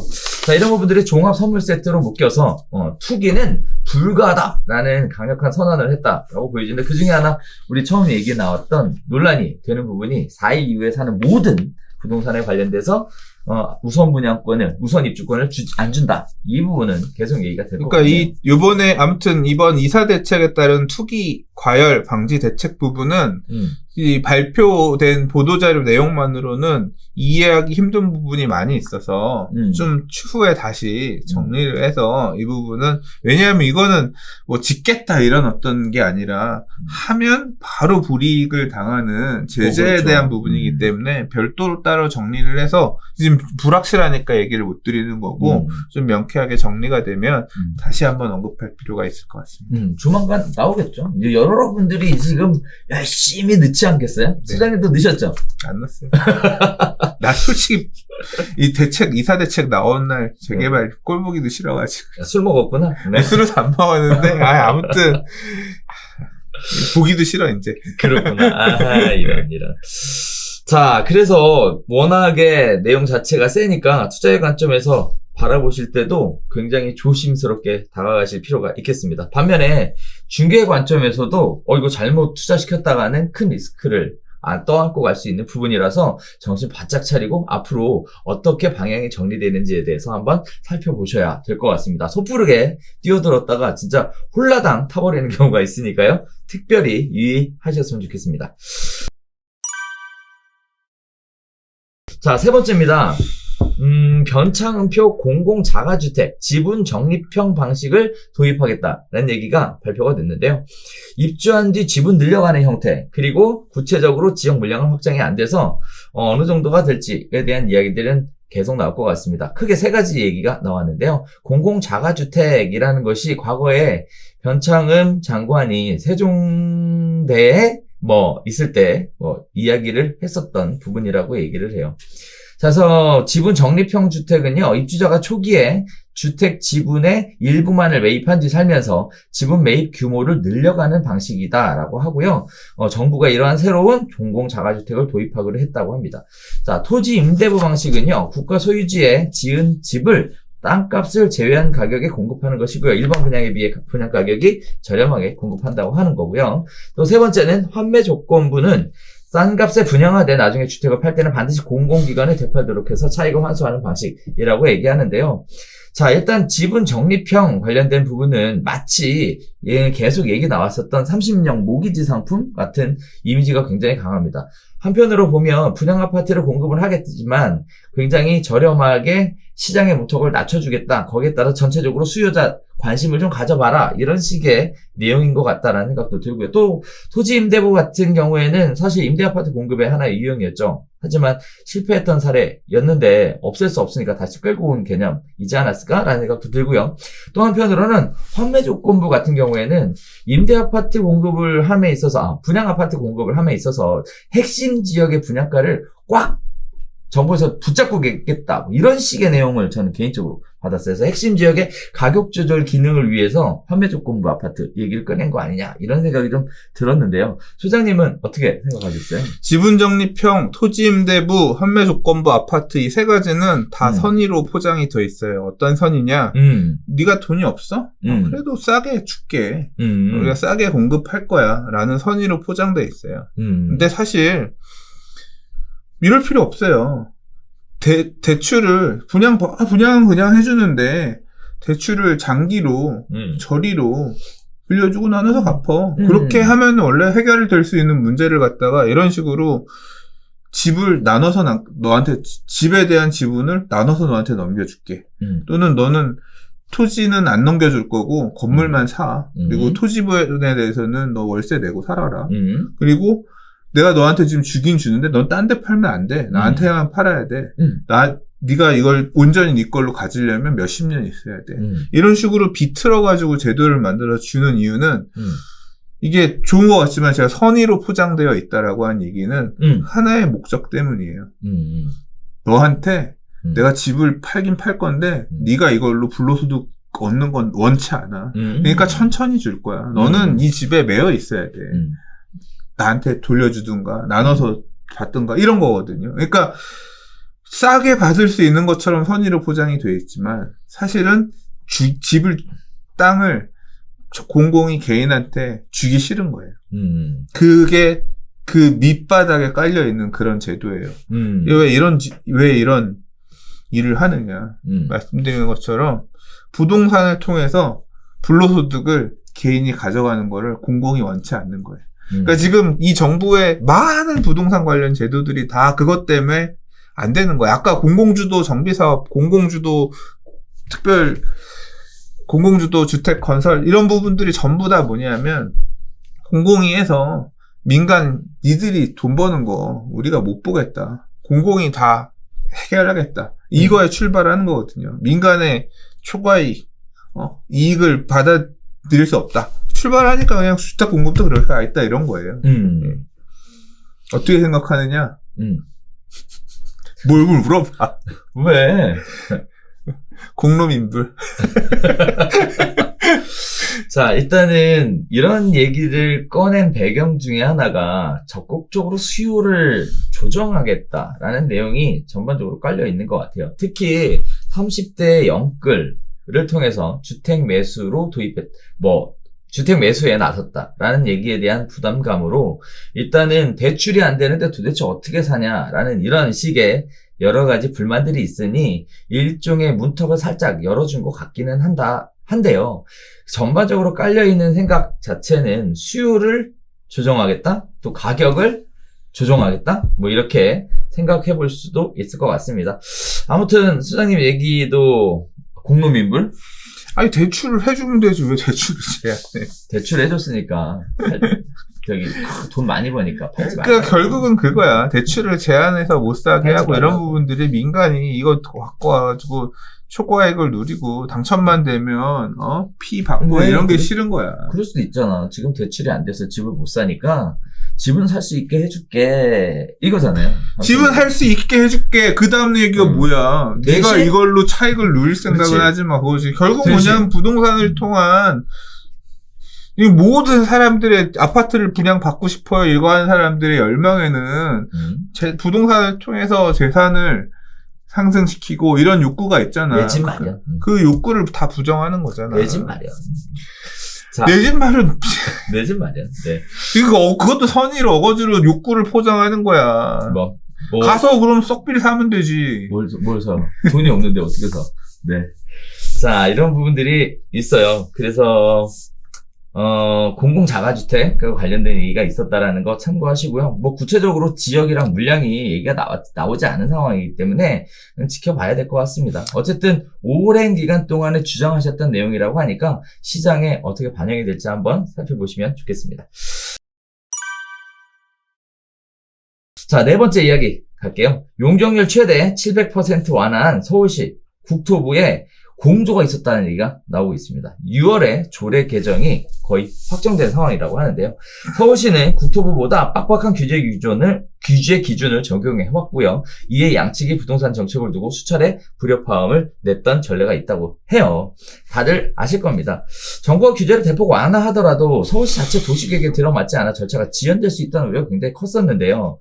자, 이런 부분들이 종합 선물 세트로 묶여서 투기는 불가하다라는 강력한 선언을 했다라고 보여지는데 그 중에 하나 우리 처음 얘기 나왔던 논란이 되는 부분이 4일 이후에 사는 모든 부동산에 관련돼서 우선 분양권을, 우선 입주권을 안 준다. 이 부분은 계속 얘기가 될 것 같아요. 그러니까 아무튼 이번 이사 대책에 따른 투기 과열 방지 대책 부분은 이 발표된 보도자료 내용만으로는 이해하기 힘든 부분이 많이 있어서 좀 추후에 다시 정리를 해서 이 부분은 왜냐하면 이거는 뭐 짓겠다 이런 어떤 게 아니라 하면 바로 불이익을 당하는 제재에 그렇죠. 대한 부분이기 때문에 별도로 따로 정리를 해서 지금 불확실하니까 얘기를 못 드리는 거고 좀 명쾌하게 정리가 되면 다시 한번 언급할 필요가 있을 것 같습니다. 조만간 나오겠죠. 이제 여러분들이 지금 열심히 넣지 않겠어요? 네. 소장님도 넣으셨죠? 안 넣었어요. 나 솔직히 이사 대책 나온 날 재개발 꼴 보기도 싫어가지고. 술 먹었구나. 네. 술은 안 먹었는데 아무튼 보기도 싫어 이제. 그렇구나. 이런. 자, 그래서 워낙에 내용 자체가 세니까 투자의 관점에서 바라보실 때도 굉장히 조심스럽게 다가가실 필요가 있겠습니다. 반면에 중개의 관점에서도 이거 잘못 투자시켰다가는 큰 리스크를 떠안고 갈 수 있는 부분이라서 정신 바짝 차리고 앞으로 어떻게 방향이 정리되는지에 대해서 한번 살펴보셔야 될 것 같습니다. 섣부르게 뛰어들었다가 진짜 홀라당 타버리는 경우가 있으니까요. 특별히 유의하셨으면 좋겠습니다. 자, 세 번째입니다. 변창음표 공공자가주택 지분 적립형 방식을 도입하겠다라는 얘기가 발표가 됐는데요. 입주한 뒤 지분 늘려가는 형태, 그리고 구체적으로 지역 물량은 확장이 안 돼서 어느 정도가 될지에 대한 이야기들은 계속 나올 것 같습니다. 크게 세 가지 얘기가 나왔는데요. 공공자가주택이라는 것이 과거에 변창흠 장관이 세종대에 있을 때 이야기를 했었던 부분이라고 얘기를 해요. 그래서 지분 적립형 주택은요, 입주자가 초기에 주택 지분의 일부만을 매입한 뒤 살면서 지분 매입 규모를 늘려가는 방식이다라고 하고요. 정부가 이러한 새로운 공공자가주택을 도입하기로 했다고 합니다. 자, 토지 임대부 방식은요, 국가 소유지에 지은 집을 땅값을 제외한 가격에 공급하는 것이고요. 일반 분양에 비해 분양 가격이 저렴하게 공급한다고 하는 거고요. 또 세 번째는 환매 조건부는 싼 값에 분양하되 나중에 주택을 팔 때는 반드시 공공기관에 되팔도록 해서 차익을 환수하는 방식이라고 얘기하는데요. 자, 일단 지분 적립형 관련된 부분은 마치 계속 얘기 나왔었던 30년 모기지 상품 같은 이미지가 굉장히 강합니다. 한편으로 보면 분양 아파트를 공급을 하겠지만 굉장히 저렴하게 시장의 문턱을 낮춰주겠다. 거기에 따라 전체적으로 수요자 관심을 좀 가져봐라. 이런 식의 내용인 것 같다라는 생각도 들고요. 또 토지 임대부 같은 경우에는 사실 임대아파트 공급의 하나의 유형이었죠. 하지만 실패했던 사례였는데 없앨 수 없으니까 다시 끌고 온 개념이지 않았을까라는 생각도 들고요. 또 한편으로는 환매 조건부 같은 경우에는 임대아파트 공급을 함에 있어서 분양아파트 공급을 함에 있어서 핵심 지역의 분양가를 꽉 정부에서 붙잡고 계겠다. 이런 식의 내용을 저는 개인적으로 받았어요. 그래서 핵심 지역의 가격 조절 기능을 위해서 환매 조건부 아파트 얘기를 꺼낸 거 아니냐. 이런 생각이 좀 들었는데요. 소장님은 어떻게 생각하셨어요? 지분 적립형, 토지 임대부, 환매 조건부 아파트 이 세 가지는 다 선의로 포장이 돼 있어요. 어떤 선이냐? 네가 돈이 없어? 그래도 싸게 줄게. 우리가 싸게 공급할 거야. 라는 선의로 포장돼 있어요. 근데 사실 이럴 필요 없어요. 대출을 분양은 그냥 해주는데 대출을 장기로 저리로 빌려주고 나눠서 갚어. 그렇게 하면 원래 해결이 될 수 있는 문제를 갖다가 이런 식으로 집을 나눠서 너한테 집에 대한 지분을 나눠서 너한테 넘겨줄게. 또는 너는 토지는 안 넘겨줄 거고 건물만 사. 그리고 토지분에 대해서는 너 월세 내고 살아라. 그리고 내가 너한테 지금 주긴 주는데 넌 딴 데 팔면 안 돼. 나한테만 팔아야 돼. 네가 이걸 온전히 네 걸로 가지려면 몇십 년 있어야 돼. 이런 식으로 비틀어가지고 제도를 만들어 주는 이유는 이게 좋은 것 같지만 제가 선의로 포장되어 있다라고 한 얘기는 하나의 목적 때문이에요. 너한테 내가 집을 팔긴 팔 건데 네가 이걸로 불로소득 얻는 건 원치 않아. 그러니까 천천히 줄 거야. 너는 이 집에 매여 있어야 돼. 나한테 돌려주든가 나눠서 받든가 이런 거거든요. 그러니까 싸게 받을 수 있는 것처럼 선의로 포장이 되어 있지만 사실은 땅을 공공이 개인한테 주기 싫은 거예요. 그게 그 밑바닥에 깔려 있는 그런 제도예요. 왜 이런 일을 하느냐 말씀드리는 것처럼 부동산을 통해서 불로소득을 개인이 가져가는 거를 공공이 원치 않는 거예요. 그러니까 지금 이 정부의 많은 부동산 관련 제도들이 다 그것 때문에 안 되는 거야. 아까 공공주도 정비사업, 공공주도 공공주도 주택 건설 이런 부분들이 전부 다 뭐냐면 공공이 해서 민간 니들이 돈 버는 거 우리가 못 보겠다. 공공이 다 해결하겠다. 이거에 출발하는 거거든요. 민간의 초과이익, 이익을 받아들일 수 없다. 출발하니까 그냥 주택 공급도 그렇게 있다 이런 거예요. 어떻게 생각하느냐? 뭘 물어봐. 왜? 공론인불. 자, 일단은 이런 얘기를 꺼낸 배경 중에 하나가 적극적으로 수요를 조정하겠다라는 내용이 전반적으로 깔려 있는 것 같아요. 특히 30대 영끌을 통해서 주택 매수로 주택 매수에 나섰다라는 얘기에 대한 부담감으로 일단은 대출이 안 되는데 도대체 어떻게 사냐라는 이런 식의 여러 가지 불만들이 있으니 일종의 문턱을 살짝 열어준 것 같기는 한데요. 전반적으로 깔려있는 생각 자체는 수요를 조정하겠다? 또 가격을 조정하겠다? 뭐 이렇게 생각해 볼 수도 있을 것 같습니다. 아무튼 수장님 얘기도 공론인물? 아니 대출을 해주면 되지 왜 대출을 해야 돼? 대출 해줬으니까 저기 돈 많이 버니까 팔지 말자. 그러니까 결국은 그거야. 대출을 제한해서 못 사게 팔지 하고 이런 말라고. 부분들이 민간이 이거 갖고 와가지고 초과액을 누리고 당첨만 되면 피 받고 네, 이런 게 그래. 싫은 거야. 그럴 수도 있잖아. 지금 대출이 안 돼서 집을 못 사니까 집은 살 수 있게 해줄게 이거잖아요. 집은 할 수 있게 해줄게. 그 다음 얘기가 뭐야? 네가 대신? 이걸로 차익을 누릴 생각을 그렇지. 하지 마. 그것이 결국 대신? 뭐냐면 부동산을 통한 이 모든 사람들의 아파트를 분양받고 싶어요. 이거 하는 사람들의 열망에는 부동산을 통해서 재산을 상승시키고 이런 욕구가 있잖아. 내 집 마련. 그 욕구를 다 부정하는 거잖아. 내 집 마련. 자, 내 집 마련. 내 집 마련. 네. 그것도 선의로 어거지로 욕구를 포장하는 거야. 뭐 가서 그럼 썩비를 사면 되지. 뭘 사? 돈이 없는데 어떻게 사? 네. 자, 이런 부분들이 있어요. 그래서 공공자가주택과 관련된 얘기가 있었다라는 거 참고하시고요. 뭐 구체적으로 지역이랑 물량이 얘기가 나오지 않은 상황이기 때문에 지켜봐야 될 것 같습니다. 어쨌든 오랜 기간 동안에 주장하셨던 내용이라고 하니까 시장에 어떻게 반영이 될지 한번 살펴보시면 좋겠습니다. 자, 네 번째 이야기 갈게요. 용적률 최대 700% 완화한 서울시 국토부에 공조가 있었다는 얘기가 나오고 있습니다. 6월에 조례 개정이 거의 확정된 상황이라고 하는데요. 서울시는 국토부보다 빡빡한 규제 기준을 적용해 왔고요. 이에 양측이 부동산 정책을 두고 수차례 불협화음을 냈던 전례가 있다고 해요. 다들 아실 겁니다. 정부가 규제를 대폭 완화하더라도 서울시 자체 도시계획에 들어맞지 않아 절차가 지연될 수 있다는 우려가 굉장히 컸었는데요.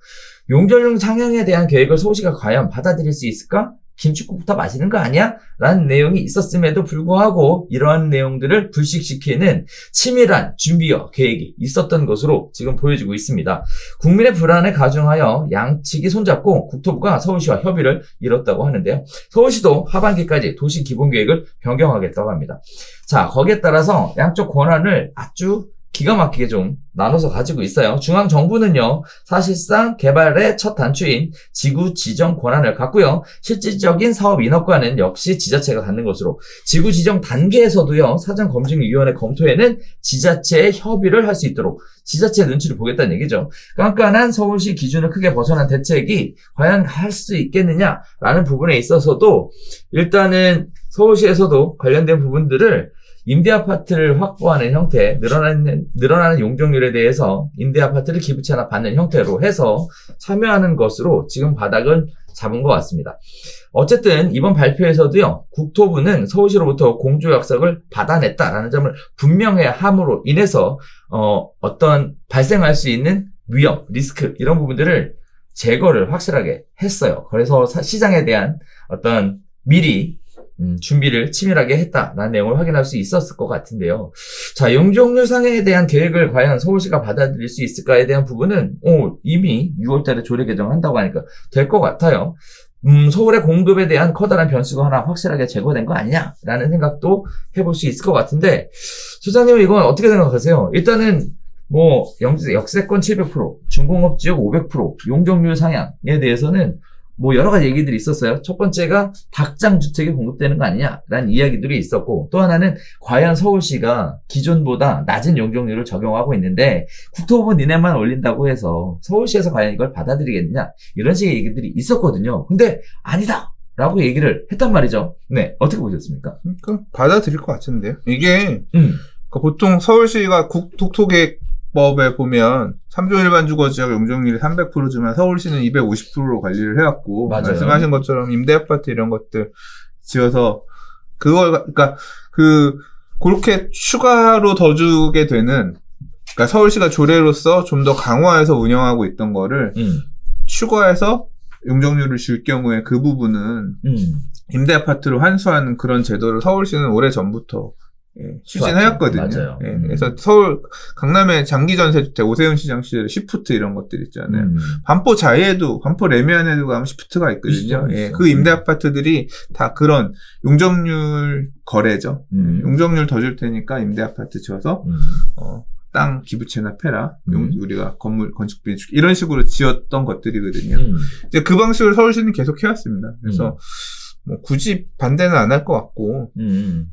용적률 상향에 대한 계획을 서울시가 과연 받아들일 수 있을까? 김치국부터 마시는 거 아니야? 라는 내용이 있었음에도 불구하고 이러한 내용들을 불식시키는 치밀한 준비와 계획이 있었던 것으로 지금 보여지고 있습니다. 국민의 불안에 가중하여 양측이 손잡고 국토부가 서울시와 협의를 이뤘다고 하는데요. 서울시도 하반기까지 도시 기본계획을 변경하겠다고 합니다. 자, 거기에 따라서 양쪽 권한을 아주 기가 막히게 좀 나눠서 가지고 있어요. 중앙정부는요, 사실상 개발의 첫 단추인 지구 지정 권한을 갖고요, 실질적인 사업 인허가는 역시 지자체가 갖는 것으로, 지구 지정 단계에서도요, 사전검증위원회 검토에는 지자체의 협의를 할 수 있도록 지자체의 눈치를 보겠다는 얘기죠. 깐깐한 서울시 기준을 크게 벗어난 대책이 과연 할 수 있겠느냐라는 부분에 있어서도 일단은 서울시에서도 관련된 부분들을 임대아파트를 확보하는 형태, 늘어나는 용적률에 대해서 임대아파트를 기부채 하나 받는 형태로 해서 참여하는 것으로 지금 바닥을 잡은 것 같습니다. 어쨌든 이번 발표에서도요, 국토부는 서울시로부터 공조약속을 받아냈다라는 점을 분명히 함으로 인해서 어떤 발생할 수 있는 위험, 리스크 이런 부분들을 제거를 확실하게 했어요. 그래서 시장에 대한 어떤 미리 준비를 치밀하게 했다라는 내용을 확인할 수 있었을 것 같은데요. 자, 용적률 상향에 대한 계획을 과연 서울시가 받아들일 수 있을까에 대한 부분은 이미 6월달에 조례 개정한다고 하니까 될 것 같아요. 서울의 공급에 대한 커다란 변수가 하나 확실하게 제거된 거 아니냐라는 생각도 해볼 수 있을 것 같은데, 소장님은 이건 어떻게 생각하세요? 일단은 역세권 700%, 중공업 지역 500%, 용적률 상향에 대해서는 여러 가지 얘기들이 있었어요. 첫 번째가 닭장주택이 공급되는 거 아니냐라는 이야기들이 있었고, 또 하나는 과연 서울시가 기존보다 낮은 용적률을 적용하고 있는데 국토부 니네만 올린다고 해서 서울시에서 과연 이걸 받아들이겠느냐, 이런 식의 얘기들이 있었거든요. 근데 아니다 라고 얘기를 했단 말이죠. 네, 어떻게 보셨습니까? 그러니까 받아들일 것 같은데요. 이게 그러니까 보통 서울시가 국토계획법에 보면 3조 일반 주거지역 용적률이 300%지만 서울시는 250%로 관리를 해왔고, 맞아요. 말씀하신 것처럼 임대아파트 이런 것들 지어서 그러니까 그렇게 추가로 더 주게 되는, 그러니까 서울시가 조례로서 좀 더 강화해서 운영하고 있던 거를 추가해서 용적률을 줄 경우에 그 부분은 임대 아파트로 환수하는 그런 제도를 서울시는 오래 전부터 추진해왔거든요. 맞아요. 예, 그래서 서울 강남의 장기 전세주택 오세훈 시장 시절에 시프트 이런 것들 있잖아요. 반포 자이에도 반포 레미안에도 가면 시프트가 있거든요. 있어. 예, 그 임대 아파트들이 다 그런 용적률 거래죠. 용적률 더 줄 테니까 임대 아파트 지어서 땅 기부채나 패라. 우리가 건물 건축비 이런 식으로 지었던 것들이거든요. 이제 그 방식을 서울시는 계속 해왔습니다. 그래서 뭐 굳이 반대는 안 할 것 같고,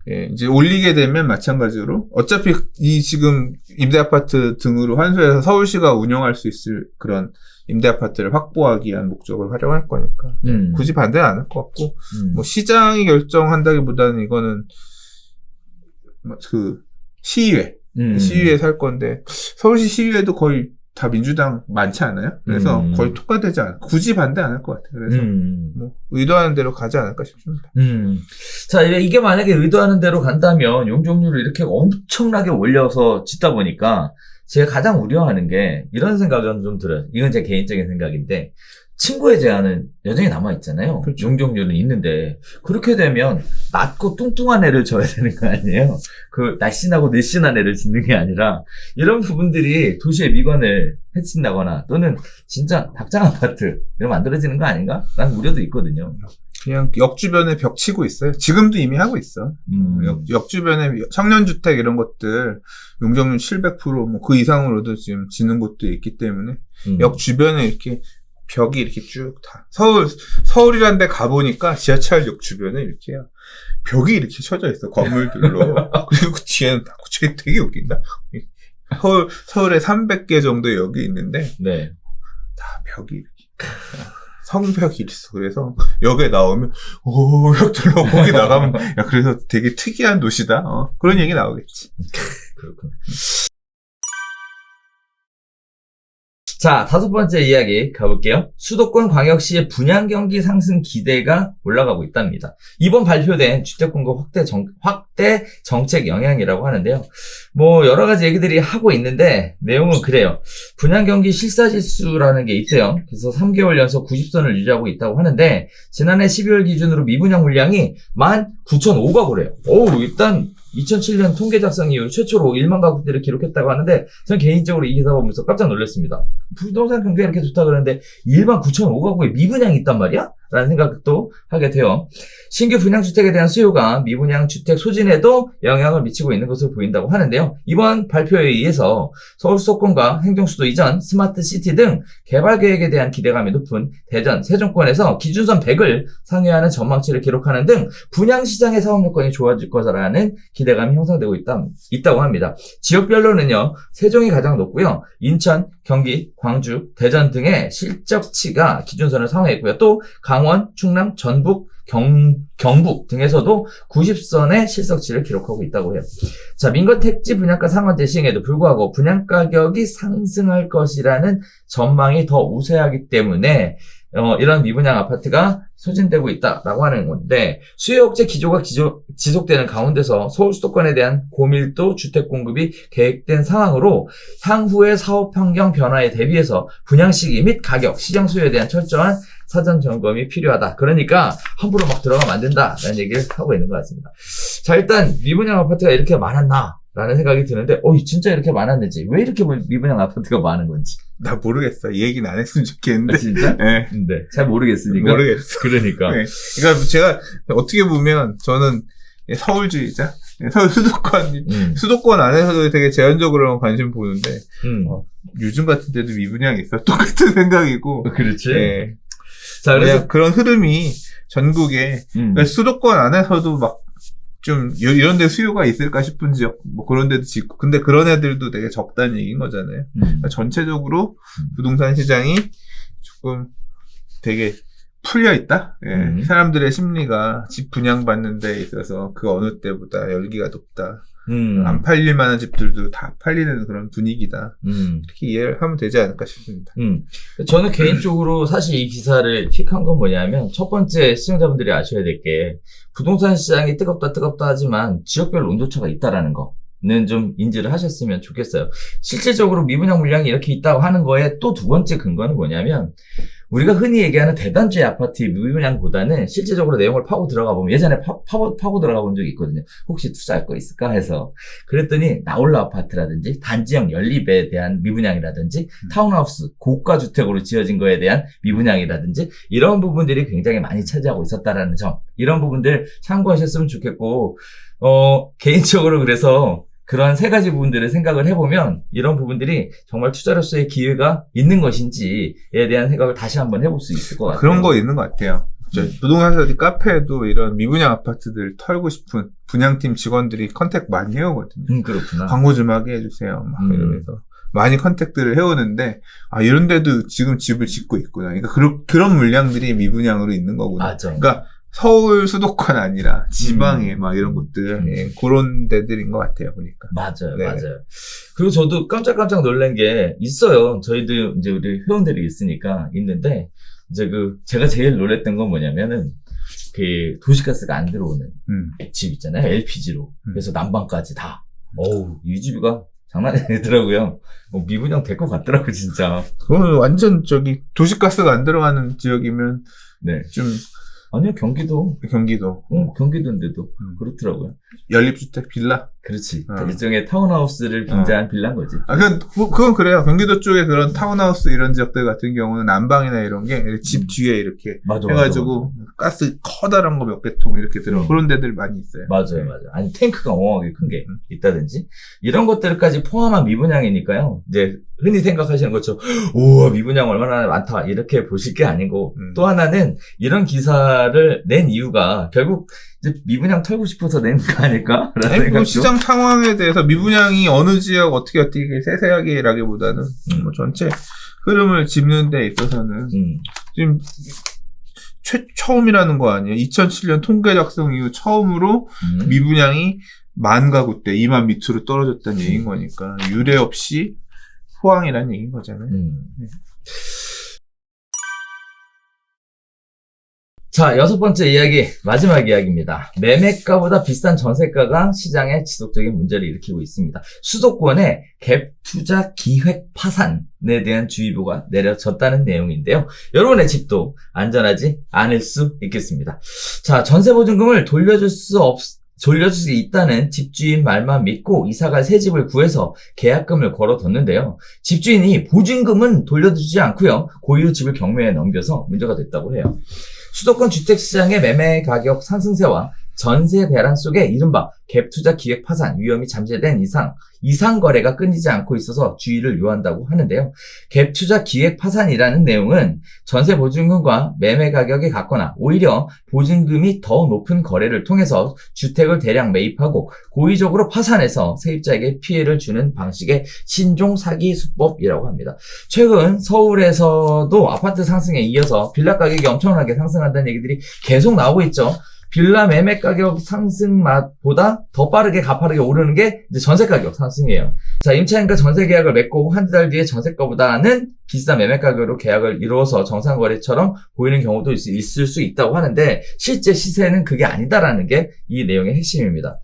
예, 이제 올리게 되면 마찬가지로 어차피 이 지금 임대 아파트 등으로 환수해서 서울시가 운영할 수 있을 그런 임대 아파트를 확보하기 위한 목적을 활용할 거니까 굳이 반대는 안 할 것 같고, 뭐 시장이 결정한다기보다는 이거는 그 시의회 살 건데 서울시 시의회도 거의 다 민주당 많지 않아요? 그래서 거의 통과되지 않아. 굳이 반대 안 할 것 같아요. 그래서 뭐 의도하는 대로 가지 않을까 싶습니다. 자, 이게 만약에 의도하는 대로 간다면 용적률을 이렇게 엄청나게 올려서 짓다 보니까 제가 가장 우려하는 게 이런 생각은 좀 들어요. 이건 제 개인적인 생각인데 친구의 제한은 여전히 남아있잖아요. 그렇죠. 용적률은 있는데 그렇게 되면 낮고 뚱뚱한 애를 줘야 되는 거 아니에요? 그 날씬하고 늘씬한 애를 짓는 게 아니라 이런 부분들이 도시의 미관을 해친다거나 또는 진짜 닭장 아파트 이런 만들어지는 거 아닌가? 라는 우려도 있거든요. 그냥 역 주변에 벽 치고 있어요. 지금도 이미 하고 있어. 역 주변에 청년주택 이런 것들 용적률 700% 뭐 그 이상으로도 지금 지는 곳도 있기 때문에 역 주변에 이렇게 벽이 이렇게 쭉 다. 서울이란 데 가보니까 지하철역 주변에 이렇게 벽이 이렇게 쳐져 있어. 건물들로. 그리고 그 뒤에는 되게 웃긴다. 서울에 300개 정도 역이 있는데, 네. 다 벽이 이렇게. 성벽이 있어. 그래서 역에 나오면, 벽들로 거기 나가면, 야, 그래서 되게 특이한 도시다. 그런 얘기 나오겠지. 그렇구나. 자, 5번째 이야기 가볼게요. 수도권 광역시의 분양 경기 상승 기대가 올라가고 있답니다. 이번 발표된 주택 공급 확대 정책 영향이라고 하는데요. 뭐 여러 가지 얘기들이 하고 있는데 내용은 그래요. 분양 경기 실사지수라는 게 있대요. 그래서 3개월 연속 90선을 유지하고 있다고 하는데 지난해 12월 기준으로 미분양 물량이 19,005가구래요. 일단 2007년 통계 작성 이후 최초로 1만 가구대를 기록했다고 하는데 저는 개인적으로 이 기사 보면서 깜짝 놀랐습니다. 부동산 경기가 이렇게 좋다 그러는데 19,005가구에 미분양이 있단 말이야? 라는 생각도 하게 돼요. 신규 분양주택에 대한 수요가 미분양 주택 소진에도 영향을 미치고 있는 것으로 보인다고 하는데요. 이번 발표에 의해서 서울 수도권과 행정수도 이전, 스마트시티 등 개발 계획에 대한 기대감이 높은 대전, 세종권에서 기준선 100을 상회하는 전망치를 기록하는 등 분양시장의 사업 여건이 좋아질 거라는 기대감이 형성되고 있다고 합니다. 지역별로는요, 세종이 가장 높고요. 인천, 경기, 광주, 대전 등의 실적치가 기준선을 상회했고요. 또 강원, 충남, 전북, 경북 등에서도 90선의 실적치를 기록하고 있다고 해요. 자, 민거택지 분양가 상한제 시행에도 불구하고 분양가격이 상승할 것이라는 전망이 더 우세하기 때문에 이런 미분양 아파트가 소진되고 있다라고 하는 건데 수요 억제 기조가 지속되는 가운데서 서울 수도권에 대한 고밀도 주택 공급이 계획된 상황으로 향후의 사업 환경 변화에 대비해서 분양 시기 및 가격, 시장 수요에 대한 철저한 사전 점검이 필요하다. 그러니까 함부로 막 들어가면 안 된다라는 얘기를 하고 있는 것 같습니다. 자, 일단 미분양 아파트가 이렇게 많았나? 라는 생각이 드는데 진짜 이렇게 많았는지 왜 이렇게 미분양 아파트가 많은 건지 나 모르겠어. 이 얘기는 안 했으면 좋겠는데. 진짜? 네. 네. 잘 모르겠으니까. 모르겠어. 그러니까. 네. 그러니까 제가 어떻게 보면 저는 서울주의자, 서울 수도권 안에서도 되게 제한적으로 관심 보는데 요즘 같은 때도 미분양이 있어. 똑같은 생각이고. 그렇지. 네. 자, 그래서 그런 흐름이 전국에 그러니까 수도권 안에서도 막 좀 이런 데 수요가 있을까 싶은 지역 뭐 그런 데도 짓고 근데 그런 애들도 되게 적다는 얘기인 거잖아요. 그러니까 전체적으로 부동산 시장이 조금 되게 풀려 있다. 예. 사람들의 심리가 집 분양받는 데 있어서 그 어느 때보다 열기가 높다. 안 팔릴 만한 집들도 다 팔리는 그런 분위기다. 이렇게 이해를 하면 되지 않을까 싶습니다. 저는 개인적으로 사실 이 기사를 픽한 건 뭐냐면 첫 번째 시청자분들이 아셔야 될 게 부동산 시장이 뜨겁다 하지만 지역별 온도차가 있다라는 거는 좀 인지를 하셨으면 좋겠어요. 실질적으로 미분양 물량이 이렇게 있다고 하는 거에 또 두 번째 근거는 뭐냐면 우리가 흔히 얘기하는 대단지 아파트 미분양보다는 실질적으로 내용을 파고 들어가 보면 예전에 파고 들어가 본 적이 있거든요. 혹시 투자할 거 있을까 해서 그랬더니 나홀로 아파트라든지 단지형 연립에 대한 미분양이라든지 타운하우스 고가 주택으로 지어진 거에 대한 미분양이라든지 이런 부분들이 굉장히 많이 차지하고 있었다라는 점, 이런 부분들 참고하셨으면 좋겠고 개인적으로 그래서 그런 세 가지 부분들을 생각을 해보면 이런 부분들이 정말 투자로서의 기회가 있는 것인지에 대한 생각을 다시 한번 해볼 수 있을 것 같아요. 그런 거 있는 것 같아요. 부동산 카페에도 이런 미분양 아파트들 털고 싶은 분양팀 직원들이 컨택 많이 해오거든요. 그렇구나. 광고 좀 하게 해주세요. 막 이러면서 많이 컨택들을 해오는데 지금 집을 짓고 있구나. 그러니까 그런 물량들이 미분양으로 있는 거구나. 맞아. 그러니까 서울 수도권 아니라 지방에 막 이런 곳들 그런 데들인 것 같아요 보니까. 맞아요. 네. 맞아요. 그리고 저도 깜짝 놀란 게 있어요. 저희도 이제 우리 회원들이 있는데 이제 제가 제일 놀랬던 건 뭐냐면은 도시가스가 안 들어오는 집 있잖아요. LPG로. 그래서 난방까지 다. 이 집이가 장난이 아니더라고요. 미분양 될 것 같더라고 진짜. 그건 완전 도시가스가 안 들어가는 지역이면 네. 좀. 아니요, 경기도. 경기도인데도 그렇더라고요. 연립주택 빌라? 그렇지. 일종의 타운하우스를 빙자한 빌라인 거지. 그건 그래요. 경기도 쪽에 그런 타운하우스 이런 지역들 같은 경우는 난방이나 이런 게 집 뒤에 이렇게 해가지고 가스 커다란 거 몇 개 통 이렇게 들어. 그런 데들 많이 있어요. 맞아요. 아니, 탱크가 어마어마하게 큰 게 있다든지. 이런 것들까지 포함한 미분양이니까요. 이제 흔히 생각하시는 것처럼, 우와, 미분양 얼마나 많다. 이렇게 보실 게 아니고, 또 하나는 이런 기사를 낸 이유가 결국 이제 미분양 털고 싶어서 낸 거 아닐까? 시장 상황에 대해서 미분양이 어느 지역 어떻게 세세하게라기보다는 전체 흐름을 짚는 데 있어서는 지금 처음이라는 거 아니에요? 2007년 통계 작성 이후 처음으로 미분양이 10,000 가구대 2만 밑으로 떨어졌다는 얘기인 거니까 유례 없이 호황이라는 얘기인 거잖아요. 네. 자, 6번째 이야기, 마지막 이야기입니다. 매매가보다 비싼 전세가가 시장에 지속적인 문제를 일으키고 있습니다. 수도권의 갭 투자 기획 파산에 대한 주의보가 내려졌다는 내용인데요. 여러분의 집도 안전하지 않을 수 있겠습니다. 자, 전세보증금을 돌려줄 수 있다는 집주인 말만 믿고 이사갈 새 집을 구해서 계약금을 걸어뒀는데요. 집주인이 보증금은 돌려주지 않고요. 고의로 집을 경매에 넘겨서 문제가 됐다고 해요. 수도권 주택시장의 매매 가격 상승세와 전세 배란 속에 이른바 갭투자 기획 파산 위험이 잠재된 이상 거래가 끊이지 않고 있어서 주의를 요한다고 하는데요. 갭투자 기획 파산이라는 내용은 전세 보증금과 매매 가격이 같거나 오히려 보증금이 더 높은 거래를 통해서 주택을 대량 매입하고 고의적으로 파산해서 세입자에게 피해를 주는 방식의 신종 사기 수법이라고 합니다. 최근 서울에서도 아파트 상승에 이어서 빌라 가격이 엄청나게 상승한다는 얘기들이 계속 나오고 있죠. 빌라 매매 가격 상승보다 더 빠르게 가파르게 오르는 게 이제 전세 가격 상승이에요. 자, 임차인과 전세 계약을 맺고 한두 달 뒤에 전세가보다는 비싼 매매 가격으로 계약을 이루어서 정상 거래처럼 보이는 경우도 있을 수 있다고 하는데 실제 시세는 그게 아니다라는 게 이 내용의 핵심입니다.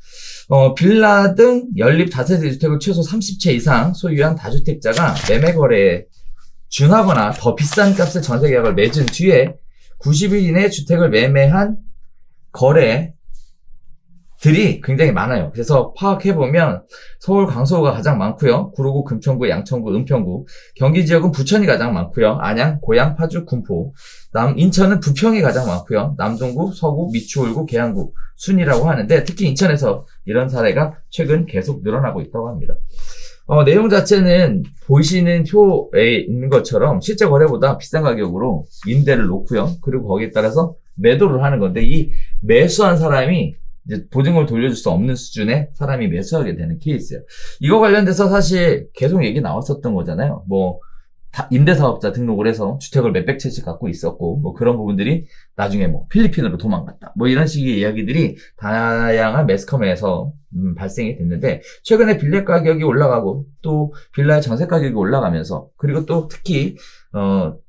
빌라 등 연립 다세대 주택을 최소 30채 이상 소유한 다주택자가 매매 거래에 준하거나 더 비싼 값의 전세 계약을 맺은 뒤에 90일 이내에 주택을 매매한 거래들이 굉장히 많아요. 그래서 파악해보면 서울 강서구가 가장 많고요. 구로구, 금천구, 양천구, 은평구, 경기 지역은 부천이 가장 많고요. 안양, 고양, 파주, 군포, 인천은 부평이 가장 많고요. 남동구, 서구, 미추홀구, 계양구 순이라고 하는데 특히 인천에서 이런 사례가 최근 계속 늘어나고 있다고 합니다. 내용 자체는 보시는 표에 있는 것처럼 실제 거래보다 비싼 가격으로 임대를 놓고요. 그리고 거기에 따라서 매도를 하는 건데 이 매수한 사람이 이제 보증금을 돌려줄 수 없는 수준의 사람이 매수하게 되는 케이스예요. 이거 관련돼서 사실 계속 얘기 나왔었던 거잖아요. 임대사업자 등록을 해서 주택을 몇백 채씩 갖고 있었고 그런 부분들이 나중에 뭐 필리핀으로 도망갔다. 뭐 이런 식의 이야기들이 다양한 매스컴에서 발생이 됐는데 최근에 빌라 가격이 올라가고 또 빌라의 전세 가격이 올라가면서 그리고 또 특히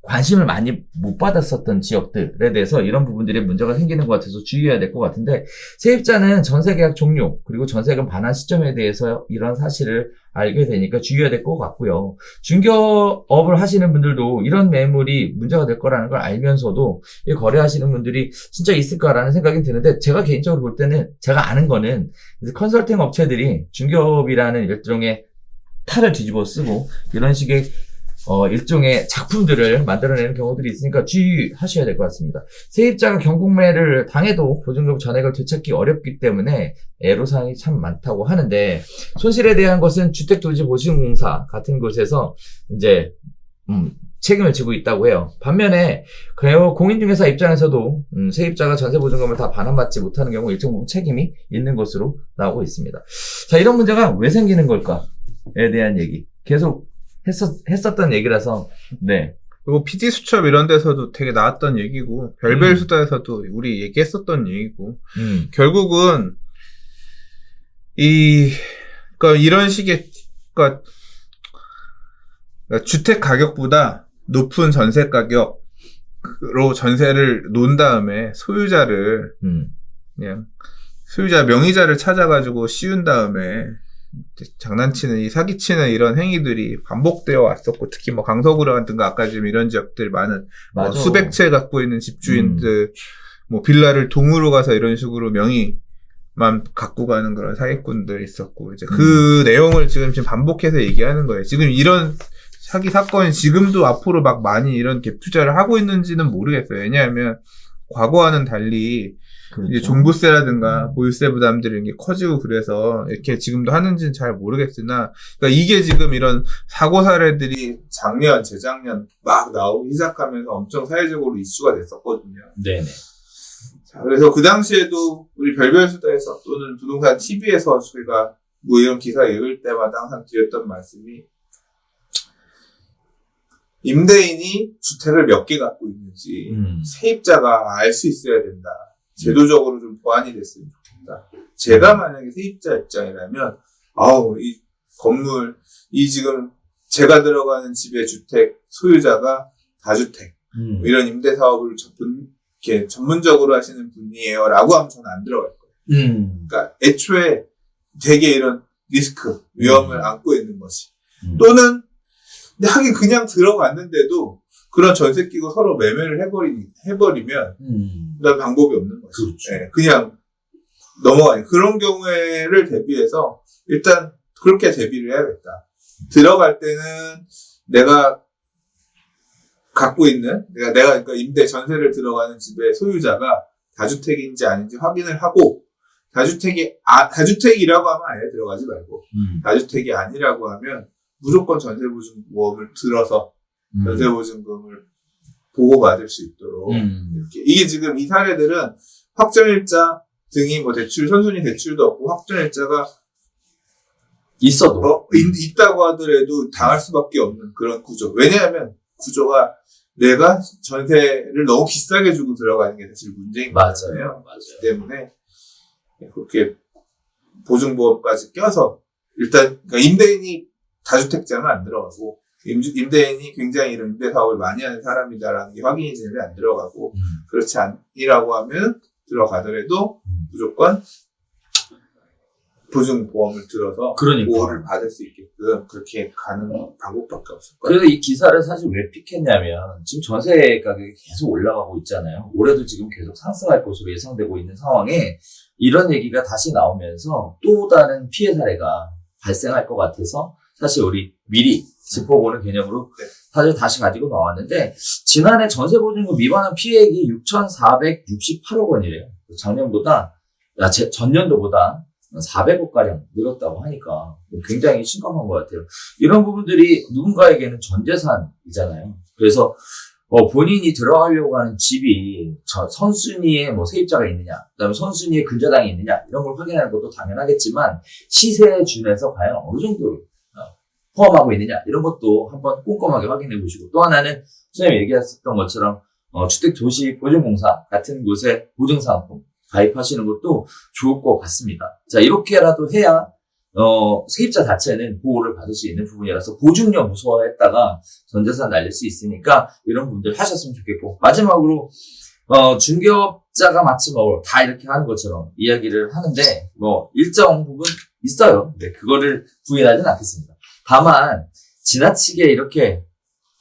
관심을 많이 못 받았었던 지역들에 대해서 이런 부분들이 문제가 생기는 것 같아서 주의해야 될 것 같은데 세입자는 전세 계약 종료 그리고 전세금 반환 시점에 대해서 이런 사실을 알게 되니까 주의해야 될 것 같고요. 중개업을 하시는 분들도 이런 매물이 문제가 될 거라는 걸 알면서도 이 거래하시는 분들이 진짜 있을까라는 생각이 드는데 제가 개인적으로 볼 때는 제가 아는 거는 컨설팅 업체들이 중개업이라는 일종의 탈을 뒤집어 쓰고 이런 식의 일종의 작품들을 만들어내는 경우들이 있으니까 주의하셔야 될 것 같습니다. 세입자가 경공매를 당해도 보증금 전액을 되찾기 어렵기 때문에 애로사항이 참 많다고 하는데 손실에 대한 것은 주택도시보증공사 같은 곳에서 이제 책임을 지고 있다고 해요. 반면에 공인중개사 입장에서도 세입자가 전세보증금을 다 반환받지 못하는 경우 일정 부분 책임이 있는 것으로 나오고 있습니다. 자, 이런 문제가 왜 생기는 걸까에 대한 얘기 계속 했었던 얘기라서, 네. 그리고 PD수첩 이런 데서도 되게 나왔던 얘기고, 별별 수다에서도 우리 얘기했었던 얘기고, 결국은, 그러니까 이런 식의, 그러니까 주택 가격보다 높은 전세 가격으로 전세를 놓은 다음에 소유자를, 그냥, 소유자 명의자를 찾아가지고 씌운 다음에, 장난치는 이 사기치는 이런 행위들이 반복되어 왔었고 특히 뭐 강서구라든가 아까 지금 이런 지역들 많은 뭐 수백 채 갖고 있는 집주인들 뭐 빌라를 동으로 가서 이런 식으로 명의만 갖고 가는 그런 사기꾼들 있었고 이제 그 내용을 지금 반복해서 얘기하는 거예요. 지금 이런 사기 사건이 지금도 앞으로 막 많이 이런 갭 투자를 하고 있는지는 모르겠어요. 왜냐하면 과거와는 달리 그렇죠. 이제 종부세라든가 보유세 부담들이 이게 커지고 그래서 이렇게 지금도 하는지는 잘 모르겠으나, 그러니까 이게 지금 이런 사고 사례들이 작년, 재작년 막 나오기 시작하면서 엄청 사회적으로 이슈가 됐었거든요. 네네. 자, 그래서 그 당시에도 우리 별별수다에서 또는 부동산 TV에서 저희가 뭐 이런 기사 읽을 때마다 항상 드렸던 말씀이 임대인이 주택을 몇 개 갖고 있는지 세입자가 알 수 있어야 된다. 제도적으로 좀 보완이 됐으면 좋겠다. 제가 만약에 세입자 입장이라면, 이 건물, 지금 제가 들어가는 집의 주택 소유자가 다주택, 이런 임대 사업을 이렇게 전문적으로 하시는 분이에요. 라고 하면 저는 안 들어갈 거예요. 그러니까 애초에 되게 이런 리스크, 위험을 안고 있는 것이. 또는, 근데 하긴 그냥 들어갔는데도 그런 전세 끼고 서로 매매를 해버리면, 난 방법이 없는 거죠. 그렇죠. 네, 그냥 넘어가요. 그런 경우를 대비해서 일단 그렇게 대비를 해야겠다. 들어갈 때는 내가 갖고 있는, 내가 그러니까 임대 전세를 들어가는 집의 소유자가 다주택인지 아닌지 확인을 하고, 다주택이라고 하면 아예 들어가지 말고, 다주택이 아니라고 하면 무조건 전세보증보험을 들어서 전세보증금을 보고받을 수 있도록 이렇게. 이게 지금 이 사례들은 확정일자 등이 뭐 대출 선순위 대출도 없고 확정일자가 있어도 있다고 하더라도 당할 수밖에 없는 그런 구조. 왜냐하면 구조가 내가 전세를 너무 비싸게 주고 들어가는 게 사실 문제인 거잖아요. 맞아요. 때문에 그렇게 보증보험까지 껴서 일단 그러니까 임대인이 다주택자는 안 들어가고 임대인이 굉장히 이런 임대 사업을 많이 하는 사람이다라는 게 확인이 되면 안 들어가고 그렇지 않으라고 하면 들어가더라도 무조건 보증보험을 들어서 보호를 받을 수 있게끔 그렇게 가는 방법밖에 없을 거예요. 그래서 이 기사를 사실 왜 픽했냐면 지금 전세 가격이 계속 올라가고 있잖아요. 올해도 지금 계속 상승할 것으로 예상되고 있는 상황에 이런 얘기가 다시 나오면서 또 다른 피해 사례가 발생할 것 같아서 사실 우리 미리 짚어보는 개념으로 사실 다시 가지고 나왔는데 지난해 전세보증금 위반한 피해액이 6,468억 원이래요. 전년도보다 400억가량 늘었다고 하니까 굉장히 심각한 것 같아요. 이런 부분들이 누군가에게는 전 재산이잖아요. 그래서 본인이 들어가려고 하는 집이 선순위에 뭐 세입자가 있느냐, 그다음에 선순위에 근저당이 있느냐 이런 걸 확인하는 것도 당연하겠지만 시세 준에서 과연 어느 정도로 포함하고 있느냐 이런 것도 한번 꼼꼼하게 확인해 보시고 또 하나는 선생님이 얘기하셨던 것처럼 주택도시보증공사 같은 곳에 보증사은품 가입하시는 것도 좋을 것 같습니다. 자, 이렇게라도 해야 세입자 자체는 보호를 받을 수 있는 부분이라서 보증료 무서워했다가 전재산 날릴 수 있으니까 이런 분들 하셨으면 좋겠고, 마지막으로 중개업자가 마치 다 이렇게 하는 것처럼 이야기를 하는데 일정 부분 있어요. 네, 그거를 부인하지는 않겠습니다. 다만 지나치게 이렇게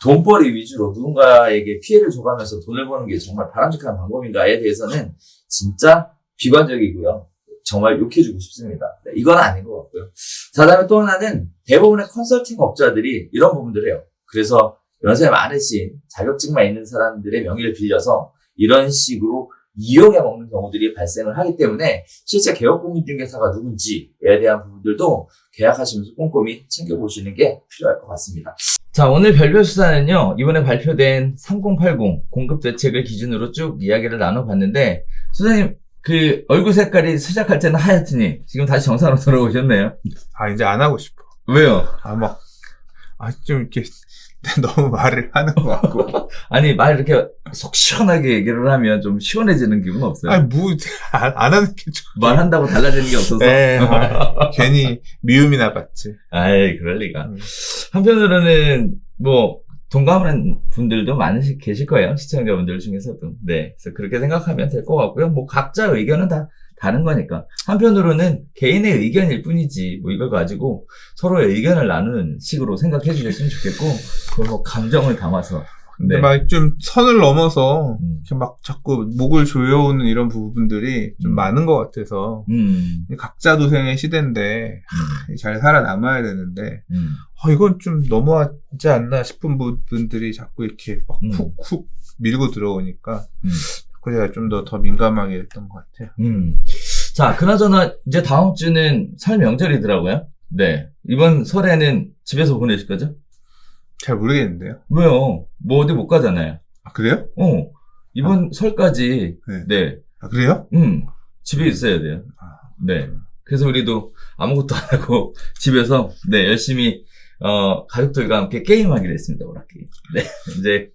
돈벌이 위주로 누군가에게 피해를 줘가면서 돈을 버는 게 정말 바람직한 방법인가에 대해서는 진짜 비관적이고요. 정말 욕해주고 싶습니다. 네, 이건 아닌 것 같고요. 자, 다음에 또 하나는 대부분의 컨설팅 업자들이 이런 부분들을 해요. 그래서 연세 많으신 자격증만 있는 사람들의 명의를 빌려서 이런 식으로 이용해 먹는 경우들이 발생을 하기 때문에 실제 개업공인중개사가 누군지에 대한 부분들도 계약하시면서 꼼꼼히 챙겨보시는 게 필요할 것 같습니다. 자, 오늘 별별 수사는요, 이번에 발표된 3080 공급 대책을 기준으로 쭉 이야기를 나눠봤는데, 수사님, 얼굴 색깔이 시작할 때는 하얗더니 지금 다시 정상으로 돌아오셨네요. 이제 안 하고 싶어. 왜요? 좀 이렇게 너무 말을 하는 것 같고. 아니, 말 이렇게 속 시원하게 얘기를 하면 좀 시원해지는 기분 없어요? 안 하는 게 좀. 말한다고 달라지는 게 없어서. 괜히 미움이 나갔지. 그럴 리가. 한편으로는, 동감하는 분들도 계실 거예요. 시청자분들 중에서도. 네. 그래서 그렇게 생각하면 될 것 같고요. 각자 의견은 다 다른 거니까. 한편으로는 개인의 의견일 뿐이지, 이걸 가지고 서로의 의견을 나누는 식으로 생각해 주셨으면 좋겠고, 그걸 감정을 담아서. 근데 좀 선을 넘어서, 이렇게 자꾸 목을 조여오는 이런 부분들이 좀 많은 것 같아서, 각자 도생의 시대인데, 잘 살아남아야 되는데, 이건 좀 너무하지 않나 싶은 부분들이 자꾸 이렇게 훅훅 밀고 들어오니까, 그래야 좀 더 민감하게 됐던 것 같아요. 자, 그나저나, 이제 다음 주는 설 명절이더라고요. 네. 이번 설에는 집에서 보내실 거죠? 잘 모르겠는데요. 왜요? 어디 못 가잖아요. 그래요? 이번 설까지. 네. 그래요? 집에 있어야 돼요. 네. 그래서 우리도 아무것도 안 하고 집에서, 네, 열심히, 가족들과 함께 게임하기로 했습니다, 오락기. 네, 이제.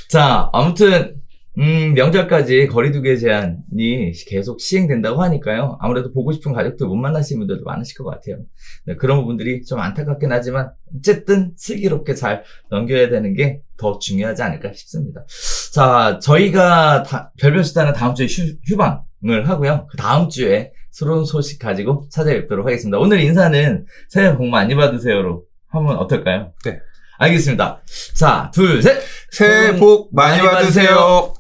자, 아무튼, 명절까지 거리두기 제한이 계속 시행된다고 하니까요. 아무래도 보고 싶은 가족들 못 만나시는 분들도 많으실 것 같아요. 네, 그런 부분들이 좀 안타깝긴 하지만, 어쨌든 슬기롭게 잘 넘겨야 되는 게 더 중요하지 않을까 싶습니다. 자, 저희가 별별 수다는 다음 주에 휴방을 하고요. 그 다음 주에 새로운 소식 가지고 찾아뵙도록 하겠습니다. 오늘 인사는 새해 복 많이 받으세요로 하면 어떨까요? 네. 알겠습니다. 자, 둘, 셋! 새해 복 많이 받으세요.